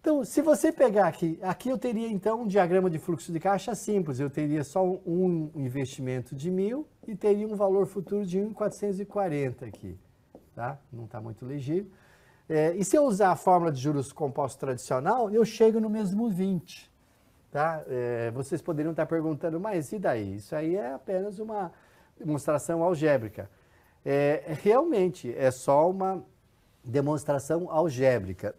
Então, se você pegar aqui eu teria então um diagrama de fluxo de caixa simples, eu teria só um investimento de 1.000 e teria um valor futuro de 1.440 aqui, tá? Não está muito legível. E se eu usar a fórmula de juros compostos tradicional, eu chego no mesmo 20, tá? Vocês poderiam estar perguntando, mas e daí? Isso aí é apenas uma demonstração algébrica. Realmente, é só uma demonstração algébrica.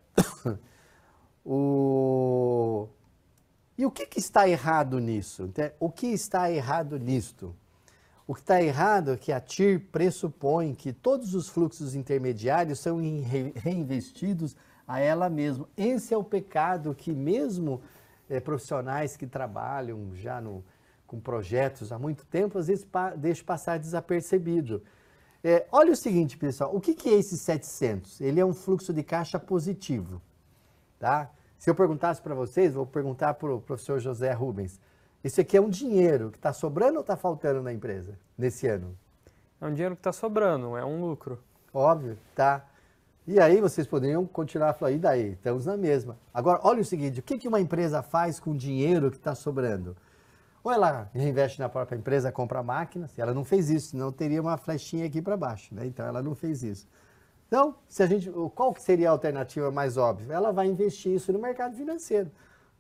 E o que está errado nisso? O que está errado nisto? O que está errado é que a TIR pressupõe que todos os fluxos intermediários são reinvestidos a ela mesma. Esse é o pecado que mesmo profissionais que trabalham já com projetos há muito tempo, às vezes deixam passar desapercebido. Olha o seguinte, pessoal, o que é esse 700? Ele é um fluxo de caixa positivo. Tá? Se eu perguntasse para vocês, vou perguntar para o professor José Rubens, isso aqui é um dinheiro que está sobrando ou está faltando na empresa nesse ano? É um dinheiro que está sobrando, é um lucro. Óbvio, tá. E aí vocês poderiam continuar falando, e daí? Estamos na mesma. Agora, olha o seguinte, o que uma empresa faz com o dinheiro que está sobrando? Ou ela reinveste na própria empresa, compra máquinas, ela não fez isso, senão teria uma flechinha aqui para baixo, né? Então ela não fez isso. Então, qual que seria a alternativa mais óbvia? Ela vai investir isso no mercado financeiro.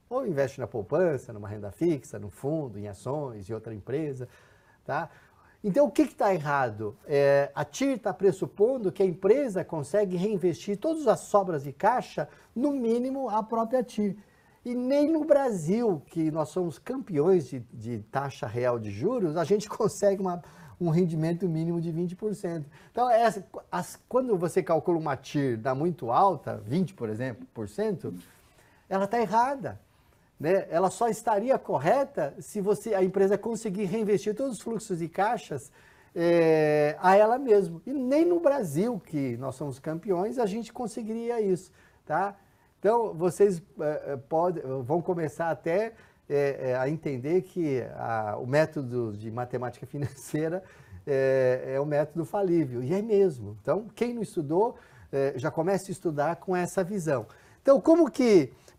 Ou investe na poupança, numa renda fixa, no fundo, em ações, em outra empresa. Tá? Então, o que está errado? A TIR está pressupondo que a empresa consegue reinvestir todas as sobras de caixa, no mínimo, a própria TIR. E nem no Brasil, que nós somos campeões de taxa real de juros, a gente consegue um rendimento mínimo de 20%. Então, quando você calcula uma TIR dá muito alta, 20%, por exemplo, ela está errada. Né? Ela só estaria correta se a empresa conseguir reinvestir todos os fluxos de caixas a ela mesma. E nem no Brasil, que nós somos campeões, a gente conseguiria isso. Tá? Então, vocês vão começar até a entender que o método de matemática financeira é um método falível. E é mesmo. Então, quem não estudou, já começa a estudar com essa visão. Então,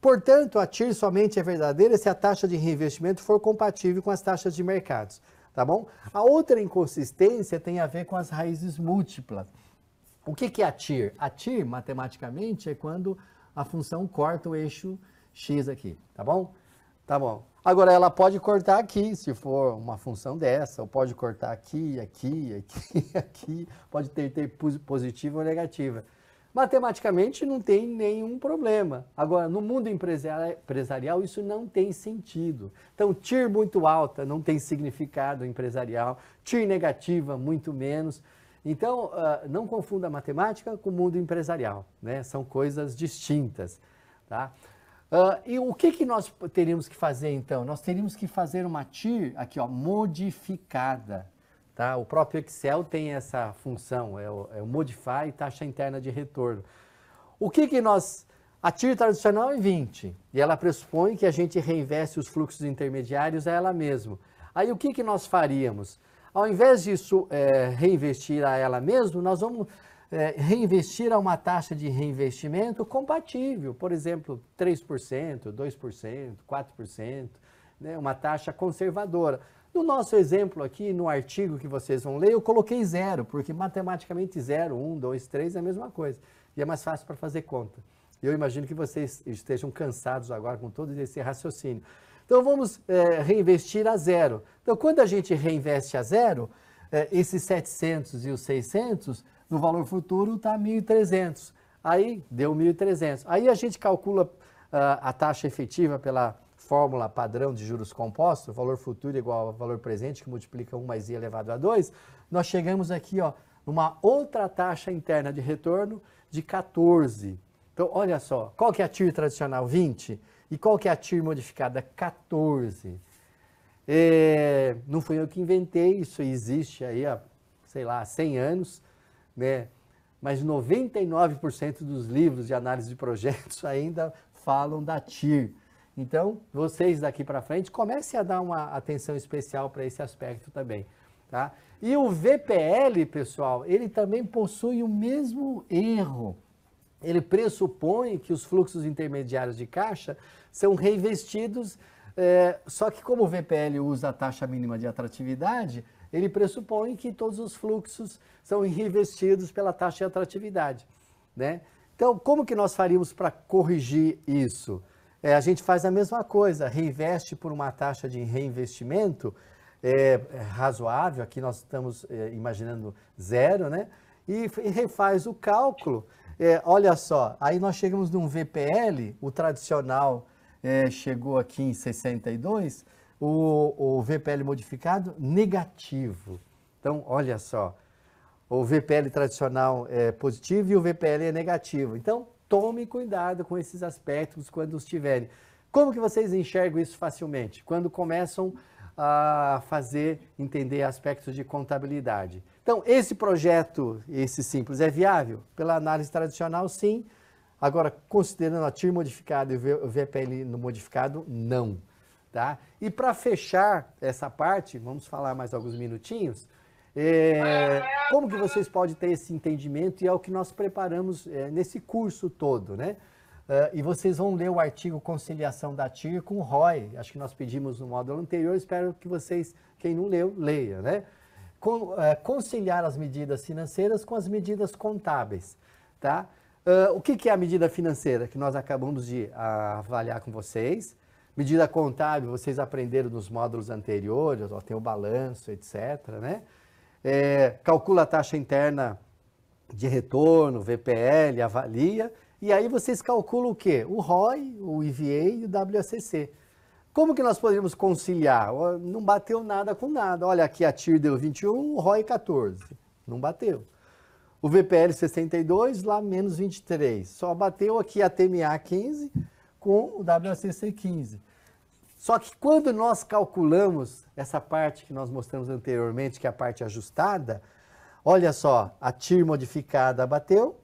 portanto, a TIR somente é verdadeira se a taxa de reinvestimento for compatível com as taxas de mercados, tá bom? A outra inconsistência tem a ver com as raízes múltiplas. O que é a TIR? A TIR, matematicamente, é quando a função corta o eixo X aqui, tá bom? Tá bom. Agora, ela pode cortar aqui, se for uma função dessa, ou pode cortar aqui, aqui, pode ter positiva ou negativa. Matematicamente não tem nenhum problema. Agora, no mundo empresarial, isso não tem sentido. Então, TIR muito alta não tem significado empresarial, TIR negativa muito menos. Então, não confunda a matemática com o mundo empresarial, né? São coisas distintas, tá? E o que nós teríamos que fazer, então? Nós teríamos que fazer uma TIR aqui, ó, modificada. Tá? O próprio Excel tem essa função, é o Modify taxa interna de retorno. A TIR tradicional é 20, e ela pressupõe que a gente reinveste os fluxos intermediários a ela mesma. Aí o que nós faríamos? Ao invés disso reinvestir a ela mesma, nós vamos reinvestir a uma taxa de reinvestimento compatível, por exemplo, 3%, 2%, 4%, né? Uma taxa conservadora. No nosso exemplo aqui, no artigo que vocês vão ler, eu coloquei 0, porque matematicamente 0, 1, 2, 3 é a mesma coisa. E é mais fácil para fazer conta. Eu imagino que vocês estejam cansados agora com todo esse raciocínio. Então, vamos reinvestir a 0. Então, quando a gente reinveste a 0, esses 700 e os 600, no valor futuro está 1.300. Aí, deu 1.300. Aí, a gente calcula a taxa efetiva pela fórmula padrão de juros compostos, valor futuro igual ao valor presente, que multiplica 1 mais i elevado a 2, nós chegamos aqui, ó, numa outra taxa interna de retorno de 14. Então, olha só, qual que é a TIR tradicional? 20. E qual que é a TIR modificada? 14. Não fui eu que inventei, isso existe aí há, sei lá, 100 anos, né? Mas 99% dos livros de análise de projetos ainda falam da TIR. Então, vocês daqui para frente comecem a dar uma atenção especial para esse aspecto também, tá? E o VPL, pessoal, ele também possui o mesmo erro. Ele pressupõe que os fluxos intermediários de caixa são reinvestidos, só que como o VPL usa a taxa mínima de atratividade, ele pressupõe que todos os fluxos são reinvestidos pela taxa de atratividade, né? Então, como que nós faríamos para corrigir isso? A gente faz a mesma coisa, reinveste por uma taxa de reinvestimento razoável, aqui nós estamos imaginando 0, né? E refaz o cálculo. Olha só, aí nós chegamos num VPL, o tradicional chegou aqui em 62, o VPL modificado negativo. Então, olha só, o VPL tradicional é positivo e o VPL é negativo. Então, tome cuidado com esses aspectos quando os tiverem. Como que vocês enxergam isso facilmente? Quando começam a entender aspectos de contabilidade. Então, esse projeto, esse simples, é viável? Pela análise tradicional, sim. Agora, considerando a TIR modificada e o VPL no modificado, não. Tá? E para fechar essa parte, vamos falar mais alguns minutinhos, como que vocês podem ter esse entendimento, e é o que nós preparamos nesse curso todo, né? E vocês vão ler o artigo Conciliação da TIR com o ROI, acho que nós pedimos no módulo anterior, espero que vocês, quem não leu, leia, né? Conciliar as medidas financeiras com as medidas contábeis, tá? O que é a medida financeira que nós acabamos de avaliar com vocês? Medida contábil, vocês aprenderam nos módulos anteriores, ó, tem o balanço, etc, né? Calcula a taxa interna de retorno, VPL, avalia, e aí vocês calculam o quê? O ROI, o EVA e o WACC. Como que nós poderíamos conciliar? Não bateu nada com nada. Olha, aqui a TIR deu 21, o ROI 14. Não bateu. O VPL 62, lá menos 23. Só bateu aqui a TMA 15 com o WACC 15. Só que quando nós calculamos essa parte que nós mostramos anteriormente, que é a parte ajustada, olha só, a TIR modificada bateu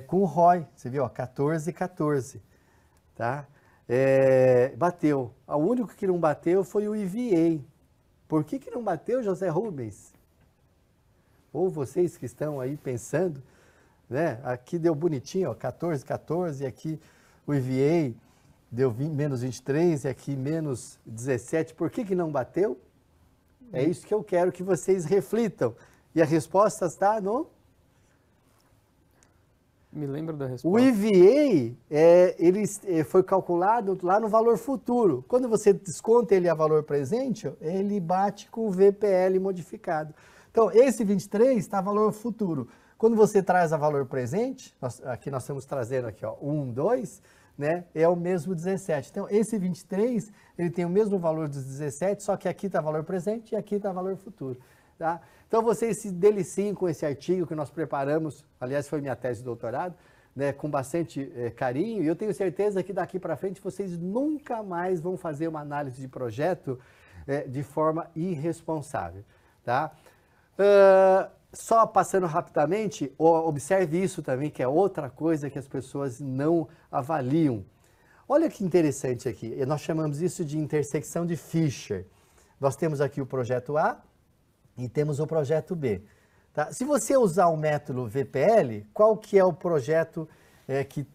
com o ROI. Você viu, ó, 14, 14. Tá? Bateu. O único que não bateu foi o EVA. Por que não bateu, José Rubens? Ou vocês que estão aí pensando, né? Aqui deu bonitinho, ó, 14, 14, e aqui o EVA deu menos 23, e aqui menos 17. Por que não bateu? É isso que eu quero que vocês reflitam. E a resposta está no... Me lembro da resposta. O EVA, ele foi calculado lá no valor futuro. Quando você desconta ele a valor presente, ele bate com o VPL modificado. Então, esse 23 está valor futuro. Quando você traz a valor presente, aqui nós estamos trazendo aqui, ó, 1, 2, né, é o mesmo 17. Então, esse 23, ele tem o mesmo valor dos 17, só que aqui está valor presente e aqui está valor futuro. Tá? Então, vocês se deliciem com esse artigo que nós preparamos, aliás, foi minha tese de doutorado, né, com bastante carinho, e eu tenho certeza que daqui para frente vocês nunca mais vão fazer uma análise de projeto de forma irresponsável. Tá? Só passando rapidamente, observe isso também, que é outra coisa que as pessoas não avaliam. Olha que interessante aqui, nós chamamos isso de intersecção de Fisher. Nós temos aqui o projeto A e temos o projeto B. Tá? Se você usar o método VPL, qual que é o projeto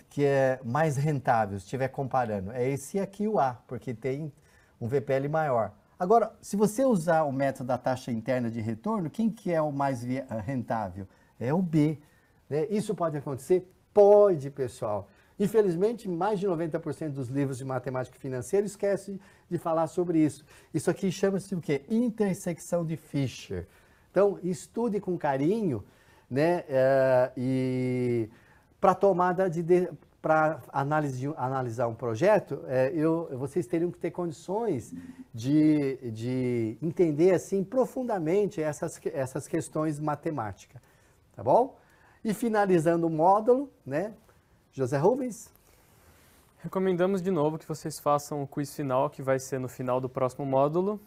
que é mais rentável, se estiver comparando? É esse aqui, o A, porque tem um VPL maior. Agora, se você usar o método da taxa interna de retorno, quem que é o mais rentável? É o B. Né? Isso pode acontecer? Pode, pessoal. Infelizmente, mais de 90% dos livros de matemática financeira esquecem de falar sobre isso. Isso aqui chama-se o quê? Intersecção de Fisher. Então, estude com carinho, né? E para tomada para analisar um projeto, vocês teriam que ter condições de entender assim profundamente essas questões matemáticas, tá bom? E finalizando o módulo, né? José Rubens? Recomendamos de novo que vocês façam o quiz final, que vai ser no final do próximo módulo.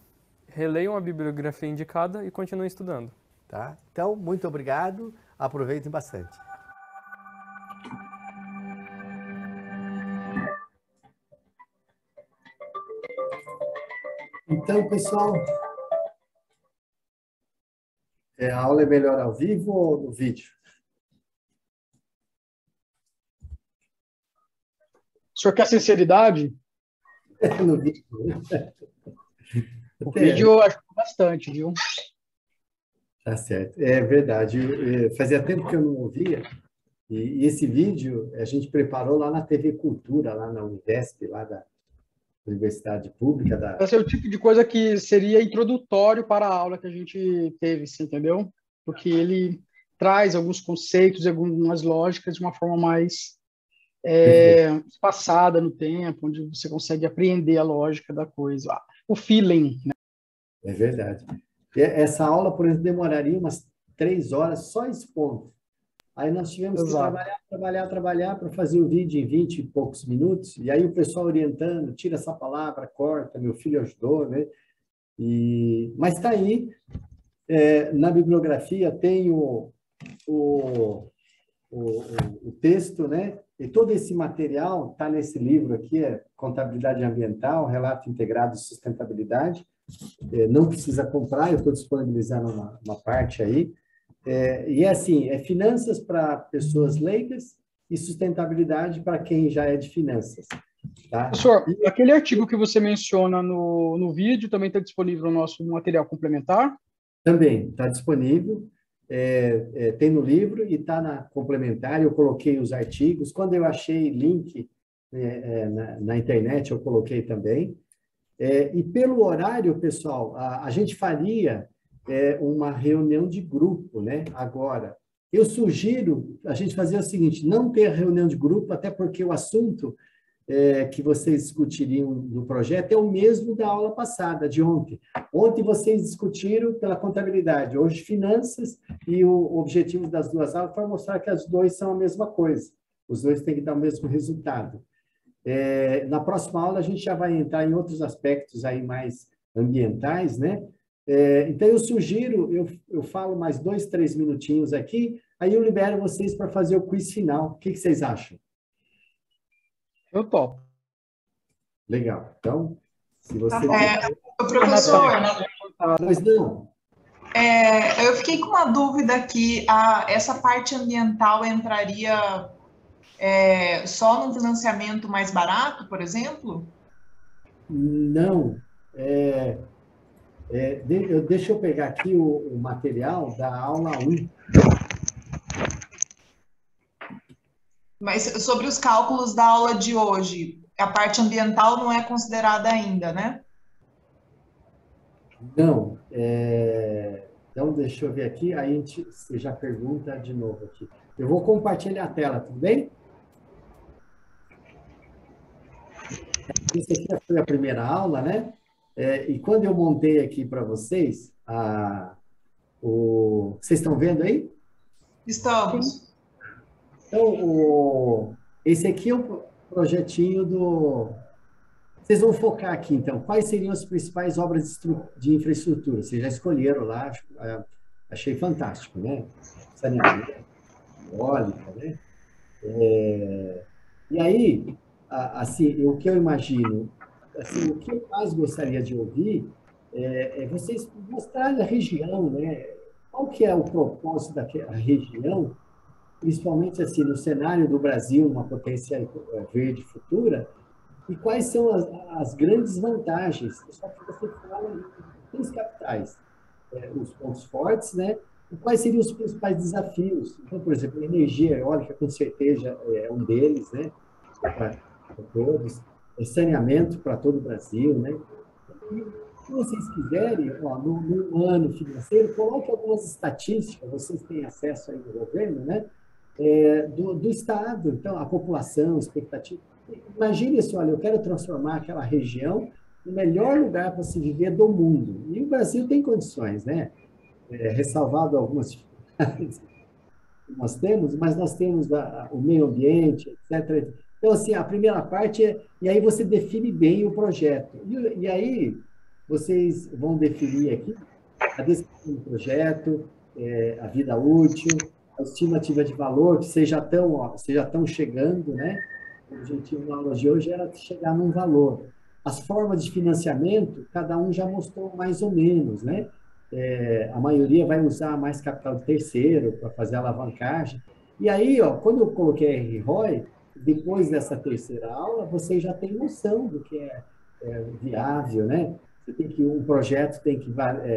Releiam a bibliografia indicada e continuem estudando. Tá? Então, muito obrigado. Aproveitem bastante. Então, pessoal, a aula é melhor ao vivo ou no vídeo? O senhor quer sinceridade? No vídeo. O vídeo ajuda bastante, viu? Tá certo. É verdade. Fazia tempo que eu não ouvia. E esse vídeo a gente preparou lá na TV Cultura, lá na Univesp, lá da Universidade Pública. Esse é o tipo de coisa que seria introdutório para a aula que a gente teve, você entendeu? Porque ele traz alguns conceitos, algumas lógicas de uma forma mais espaçada no tempo, onde você consegue apreender a lógica da coisa, o feeling, né? É verdade. Essa aula, por exemplo, demoraria umas 3 horas só expondo. Aí nós tivemos que trabalhar para fazer o vídeo em 20 e poucos minutos, e aí o pessoal orientando, tira essa palavra, corta, meu filho ajudou, né? Mas está aí, na bibliografia tem o texto, né? E todo esse material está nesse livro aqui, Contabilidade Ambiental, Relato Integrado de Sustentabilidade. Não precisa comprar, eu estou disponibilizando uma parte aí. E assim, finanças para pessoas leigas e sustentabilidade para quem já é de finanças. Tá? Professor, aquele artigo que você menciona no vídeo também está disponível no nosso material complementar? Também está disponível. Tem no livro e está na complementar. Eu coloquei os artigos. Quando eu achei link na internet, eu coloquei também. E pelo horário, pessoal, a gente faria uma reunião de grupo, né? Agora, eu sugiro a gente fazer o seguinte: não ter reunião de grupo, até porque o assunto que vocês discutiriam no projeto é o mesmo da aula passada, de ontem. Ontem vocês discutiram pela contabilidade, hoje finanças, e o objetivo das duas aulas foi mostrar que as duas são a mesma coisa. Os dois têm que dar o mesmo resultado. Na próxima aula a gente já vai entrar em outros aspectos aí mais ambientais, né? Então eu sugiro, eu falo mais 2, 3 minutinhos aqui, aí eu libero vocês para fazer o quiz final. O que vocês acham? Eu topo. Legal. Então, se você... Professor, Pois não. Eu fiquei com uma dúvida aqui. Essa parte ambiental entraria só num financiamento mais barato, por exemplo? Não. Deixa eu pegar aqui o material da aula 1. Mas sobre os cálculos da aula de hoje, a parte ambiental não é considerada ainda, né? Não. Então, deixa eu ver aqui, aí você já pergunta de novo aqui. Eu vou compartilhar a tela, tudo bem? Isso aqui foi a primeira aula, né? E quando eu montei aqui para vocês, vocês estão vendo aí? Estamos. Então, esse aqui é o projetinho do... Vocês vão focar aqui, então. Quais seriam as principais obras de infraestrutura? Vocês já escolheram lá, achei fantástico, né? Saneamento, eólica, né? E aí, assim, o que eu imagino, assim, o que eu mais gostaria de ouvir é vocês mostrarem a região, né? Qual que é o propósito daquela região, principalmente assim, no cenário do Brasil, uma potência verde futura, e quais são as grandes vantagens? Só que você fala em 3 capitais, os pontos fortes, né? E quais seriam os principais desafios? Então, por exemplo, energia eólica, com certeza, é um deles, né? Para todos. Saneamento para todo o Brasil, né? E, se vocês quiserem, no ano financeiro, coloque algumas estatísticas, vocês têm acesso aí no governo, né? do Estado. Então, a população, expectativa. Imagine isso, olha, eu quero transformar aquela região no melhor lugar para se viver do mundo. E o Brasil tem condições, né? Ressalvado algumas dificuldades que nós temos, mas nós temos o meio ambiente, etc. Então, assim, a primeira parte e aí você define bem o projeto. E aí vocês vão definir aqui a descrição do projeto, a vida útil, a estimativa de valor, que vocês já estão chegando, né? O objetivo da aula de hoje era chegar num valor. As formas de financiamento, cada um já mostrou mais ou menos, né? A maioria vai usar mais capital de terceiro para fazer a alavancagem. E aí, ó, quando eu coloquei ROI, depois dessa terceira aula, vocês já têm noção do que é viável, né? Você tem que, um projeto tem que,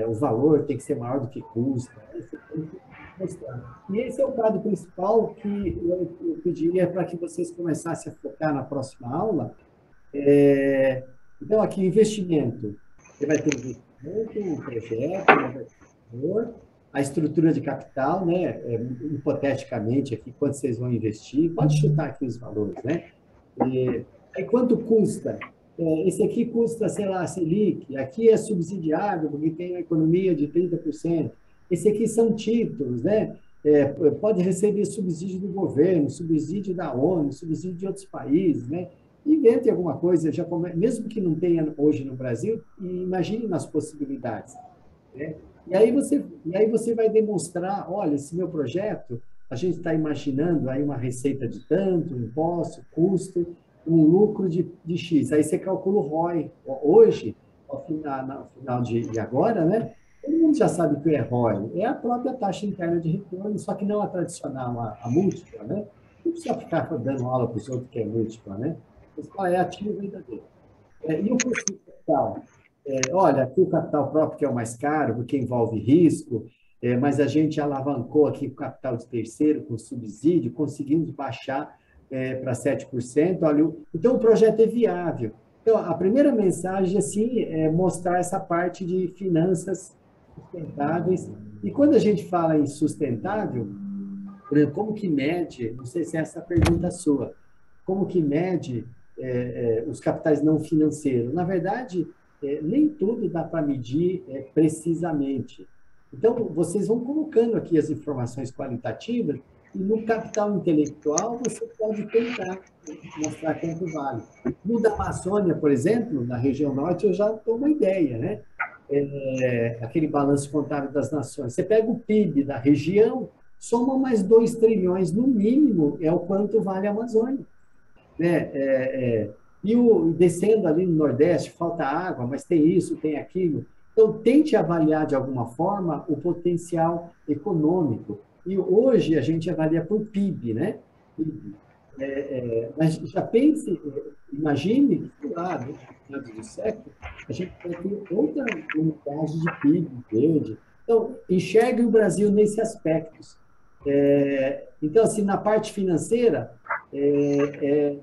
o valor tem que ser maior do que custa. Né? Você tem que mostrar. E esse é o quadro principal que eu pediria para que vocês começassem a focar na próxima aula. Então, aqui, investimento. Você vai ter investimento, um projeto, a estrutura de capital, né? Hipoteticamente, aqui, quanto vocês vão investir. Pode chutar aqui os valores, né? Aí, quanto custa? Esse aqui custa, sei lá, Selic, aqui é subsidiado, porque tem uma economia de 30%. Esse aqui são títulos, né? Pode receber subsídio do governo, subsídio da ONU, subsídio de outros países, né? Invente alguma coisa, mesmo que não tenha hoje no Brasil, imagine nas possibilidades. Né? E aí você vai demonstrar, olha, esse meu projeto, a gente está imaginando aí uma receita de tanto, um imposto, custo, um lucro de X. Aí você calcula o ROI. Hoje, no final de agora, né? Todo mundo já sabe o que é ROI. É a própria taxa interna de retorno, só que não a tradicional, a múltipla, né? Não precisa ficar dando aula para os outros que é múltipla, né? É ativo verdadeiro. E o custo de capital? Olha, aqui o capital próprio que é o mais caro, porque envolve risco, mas a gente alavancou aqui o capital de terceiro com subsídio, conseguimos baixar para 7%. Olha, então, o projeto é viável. Então, a primeira mensagem, assim, é mostrar essa parte de finanças sustentáveis. E quando a gente fala em sustentável, por exemplo, como que mede, não sei se é essa a pergunta sua, como que mede os capitais não financeiros? Na verdade, nem tudo dá para medir precisamente. Então, vocês vão colocando aqui as informações qualitativas e no capital intelectual você pode tentar mostrar quanto vale. No da Amazônia, por exemplo, na região norte, eu já tenho uma ideia, né? Aquele balanço contábil das nações. Você pega o PIB da região, soma mais 2 trilhões, no mínimo, é o quanto vale a Amazônia. Né? Descendo ali no Nordeste, falta água, mas tem isso, tem aquilo. Então, tente avaliar de alguma forma o potencial econômico. E hoje a gente avalia por PIB, né? Mas já pense, imagine que lá no final do século a gente vai ter outra unidade de PIB verde. Então, enxergue o Brasil nesse aspecto. Então, assim, na parte financeira,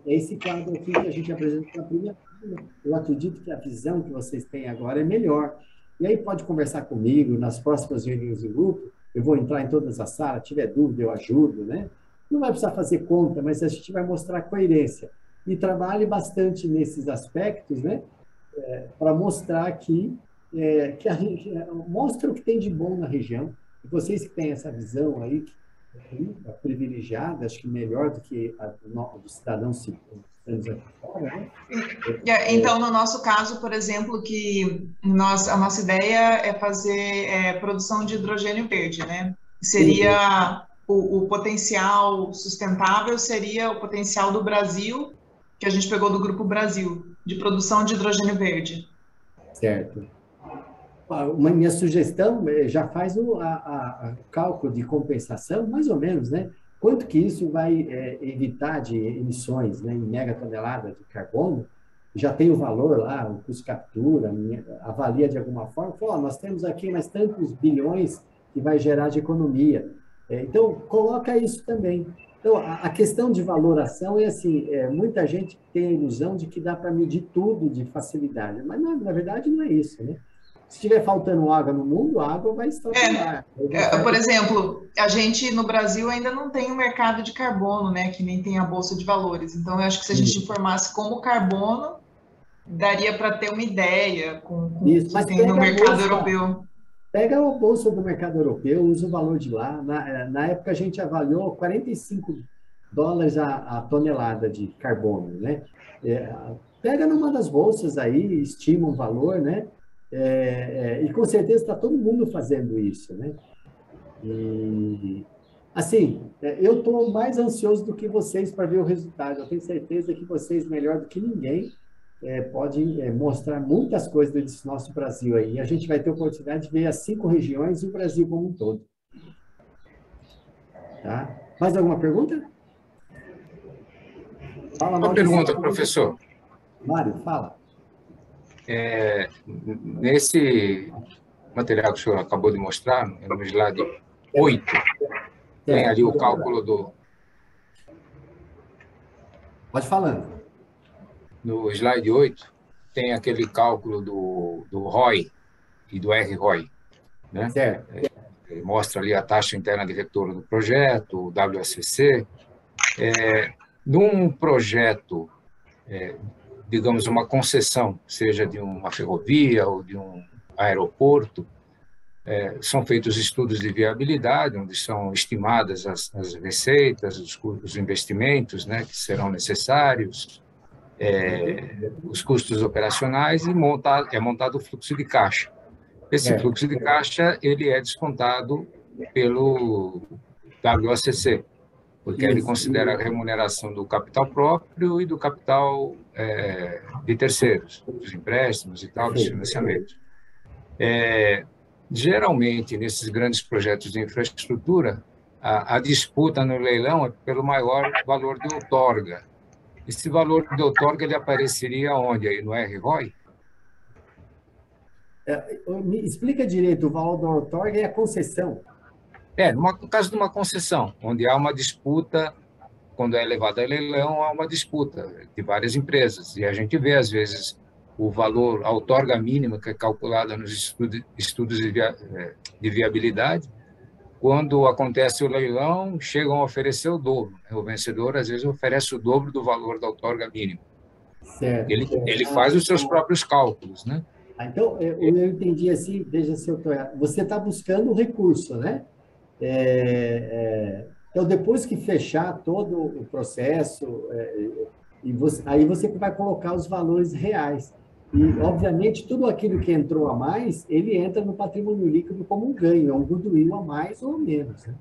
esse quadro aqui que a gente apresenta na primeira aula. Eu acredito que a visão que vocês têm agora é melhor. E aí pode conversar comigo nas próximas reuniões do grupo. Eu vou entrar em todas as salas, se tiver dúvida, eu ajudo, né? Não vai precisar fazer conta, mas a gente vai mostrar coerência. E trabalhe bastante nesses aspectos, né? Para mostrar que a gente mostra o que tem de bom na região. E vocês que têm essa visão aí, privilegiada, acho que melhor do que a do cidadão aqui fora, né? Então, no nosso caso, por exemplo, que a nossa ideia é fazer produção de hidrogênio verde, né? Seria o potencial sustentável, seria o potencial do Brasil, que a gente pegou do Grupo Brasil, de produção de hidrogênio verde. Certo. Minha sugestão já faz o cálculo de compensação, mais ou menos, né? Quanto que isso vai evitar de emissões, né, em megatonelada de carbono? Já tem o valor lá, o custo de captura, avalia de alguma forma. Fala, nós temos aqui mais tantos bilhões que vai gerar de economia. Então, coloca isso também. Então, a questão de valoração é assim, muita gente tem a ilusão de que dá para medir tudo de facilidade, mas na verdade não é isso, né? Se estiver faltando água no mundo, a água vai extrapolar. Por exemplo, a gente no Brasil ainda não tem um mercado de carbono, né? Que nem tem a Bolsa de Valores. Então, eu acho que se a gente informasse como carbono, daria para ter uma ideia com o que tem no mercado europeu. Pega a bolsa do mercado europeu, usa o valor de lá. Na época, a gente avaliou $45 a tonelada de carbono, né? Pega numa das bolsas aí, estima um valor, né? E com certeza está todo mundo fazendo isso, né? E, assim, eu estou mais ansioso do que vocês para ver o resultado. Eu tenho certeza que vocês, melhor do que ninguém, podem mostrar muitas coisas desse nosso Brasil aí. E a gente vai ter a oportunidade de ver as 5 regiões e o Brasil como um todo. Tá? Mais alguma pergunta? Fala, uma pergunta, professor. Mário, fala. Nesse material que o senhor acabou de mostrar, no slide 8, tem ali o cálculo do... Pode falando. No slide 8, tem aquele cálculo do ROI e do RROI, né? Certo. Ele mostra ali a taxa interna de retorno do projeto, o WACC. Num projeto, digamos, uma concessão, seja de uma ferrovia ou de um aeroporto, são feitos estudos de viabilidade, onde são estimadas as receitas, os investimentos, né, que serão necessários, os custos operacionais, e é montado o fluxo de caixa. Esse fluxo de caixa ele é descontado pelo WACC, porque ele considera a remuneração do capital próprio e do capital de terceiros, dos empréstimos e tal, dos financiamentos. Geralmente, nesses grandes projetos de infraestrutura, a disputa no leilão é pelo maior valor de outorga. Esse valor de outorga ele apareceria onde? Aí, no RROI? Me explica direito, o valor da outorga é a concessão. No caso de uma concessão, onde há uma disputa, quando é levado a leilão, há uma disputa de várias empresas. E a gente vê, às vezes, o valor, a outorga mínima, que é calculada nos estudos de viabilidade. Quando acontece o leilão, chegam a oferecer o dobro. O vencedor, às vezes, oferece o dobro do valor da outorga mínima. Certo. Ele faz os seus próprios cálculos, né? Então, eu entendi assim, veja se eu estou errado. Você está buscando o recurso, né? Então, depois que fechar todo o processo, aí você vai colocar os valores reais. E, obviamente, tudo aquilo que entrou a mais, ele entra no patrimônio líquido como um ganho, é um goodwill a mais ou a menos. Né?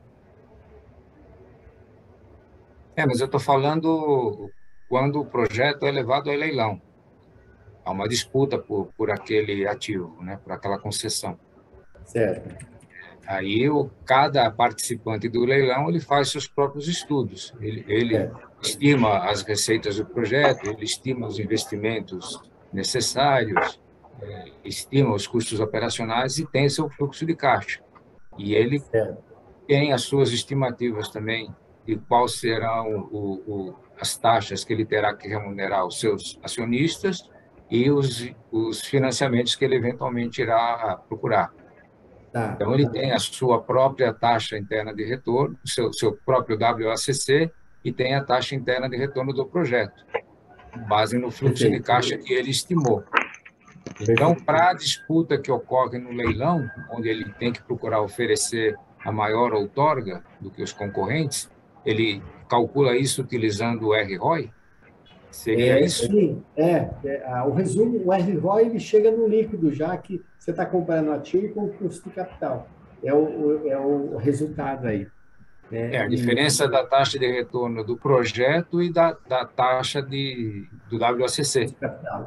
Mas eu estou falando quando o projeto é levado a leilão. Há uma disputa por aquele ativo, né? Por aquela concessão. Certo. Aí, cada participante do leilão ele faz seus próprios estudos. Ele estima as receitas do projeto, ele estima os investimentos necessários, estima os custos operacionais e tem seu fluxo de caixa. E ele tem as suas estimativas também de quais serão as taxas que ele terá que remunerar os seus acionistas e os financiamentos que ele eventualmente irá procurar. Então, ele tem a sua própria taxa interna de retorno, seu próprio WACC, e tem a taxa interna de retorno do projeto, com base no fluxo de caixa que ele estimou. Então, para a disputa que ocorre no leilão, onde ele tem que procurar oferecer a maior outorga do que os concorrentes, ele calcula isso utilizando o RROI? Seria isso? Sim, o resumo, o RROI ele chega no líquido, já que você está comparando a TIR com o custo de capital. É o resultado aí. A diferença da taxa de retorno do projeto e da taxa do WACC.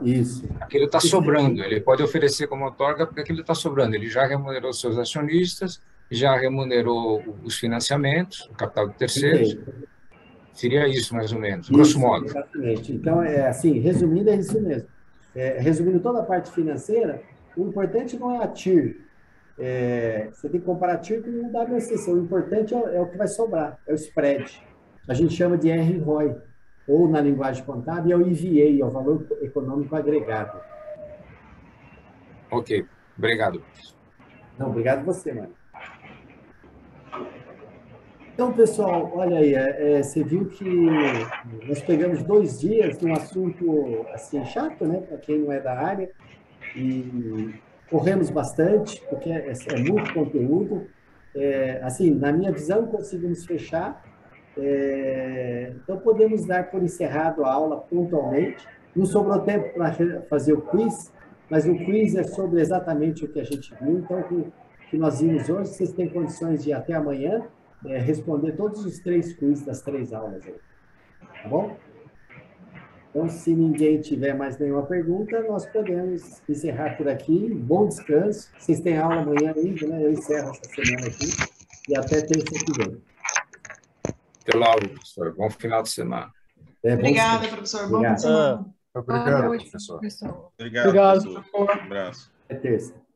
Isso. Aquilo está sobrando, ele pode oferecer como outorga porque aquilo está sobrando. Ele já remunerou seus acionistas, já remunerou os financiamentos, o capital de terceiros. Seria isso, mais ou menos, grosso modo. Exatamente. Então, assim, resumindo, é isso mesmo. Resumindo toda a parte financeira, o importante não é a TIR. Você tem que comparar a TIR com o WACC. O importante é o que vai sobrar, é o spread. A gente chama de RROI, ou na linguagem contábil, é o EVA, é o valor econômico agregado. Ok. Obrigado. Não, obrigado você, Mário. Então, pessoal, olha aí, você viu que nós pegamos 2 dias de um assunto assim chato, né, para quem não é da área, e corremos bastante, porque é muito conteúdo. Assim, na minha visão, conseguimos fechar. Então, podemos dar por encerrado a aula pontualmente. Não sobrou tempo para fazer o quiz, mas o quiz é sobre exatamente o que a gente viu. Então, o que nós vimos hoje, vocês têm condições de até amanhã responder todos os 3 quiz das 3 aulas aí. Tá bom? Então, se ninguém tiver mais nenhuma pergunta, nós podemos encerrar por aqui. Bom descanso. Vocês têm aula amanhã ainda, né? Eu encerro essa semana aqui. E até terça que vem. Até logo, professor. Bom final de semana. Obrigada, professor. Bom fim de semana. Obrigado, Boa noite, professor. professor. Obrigado, professor. Obrigado. Um abraço. Até terça.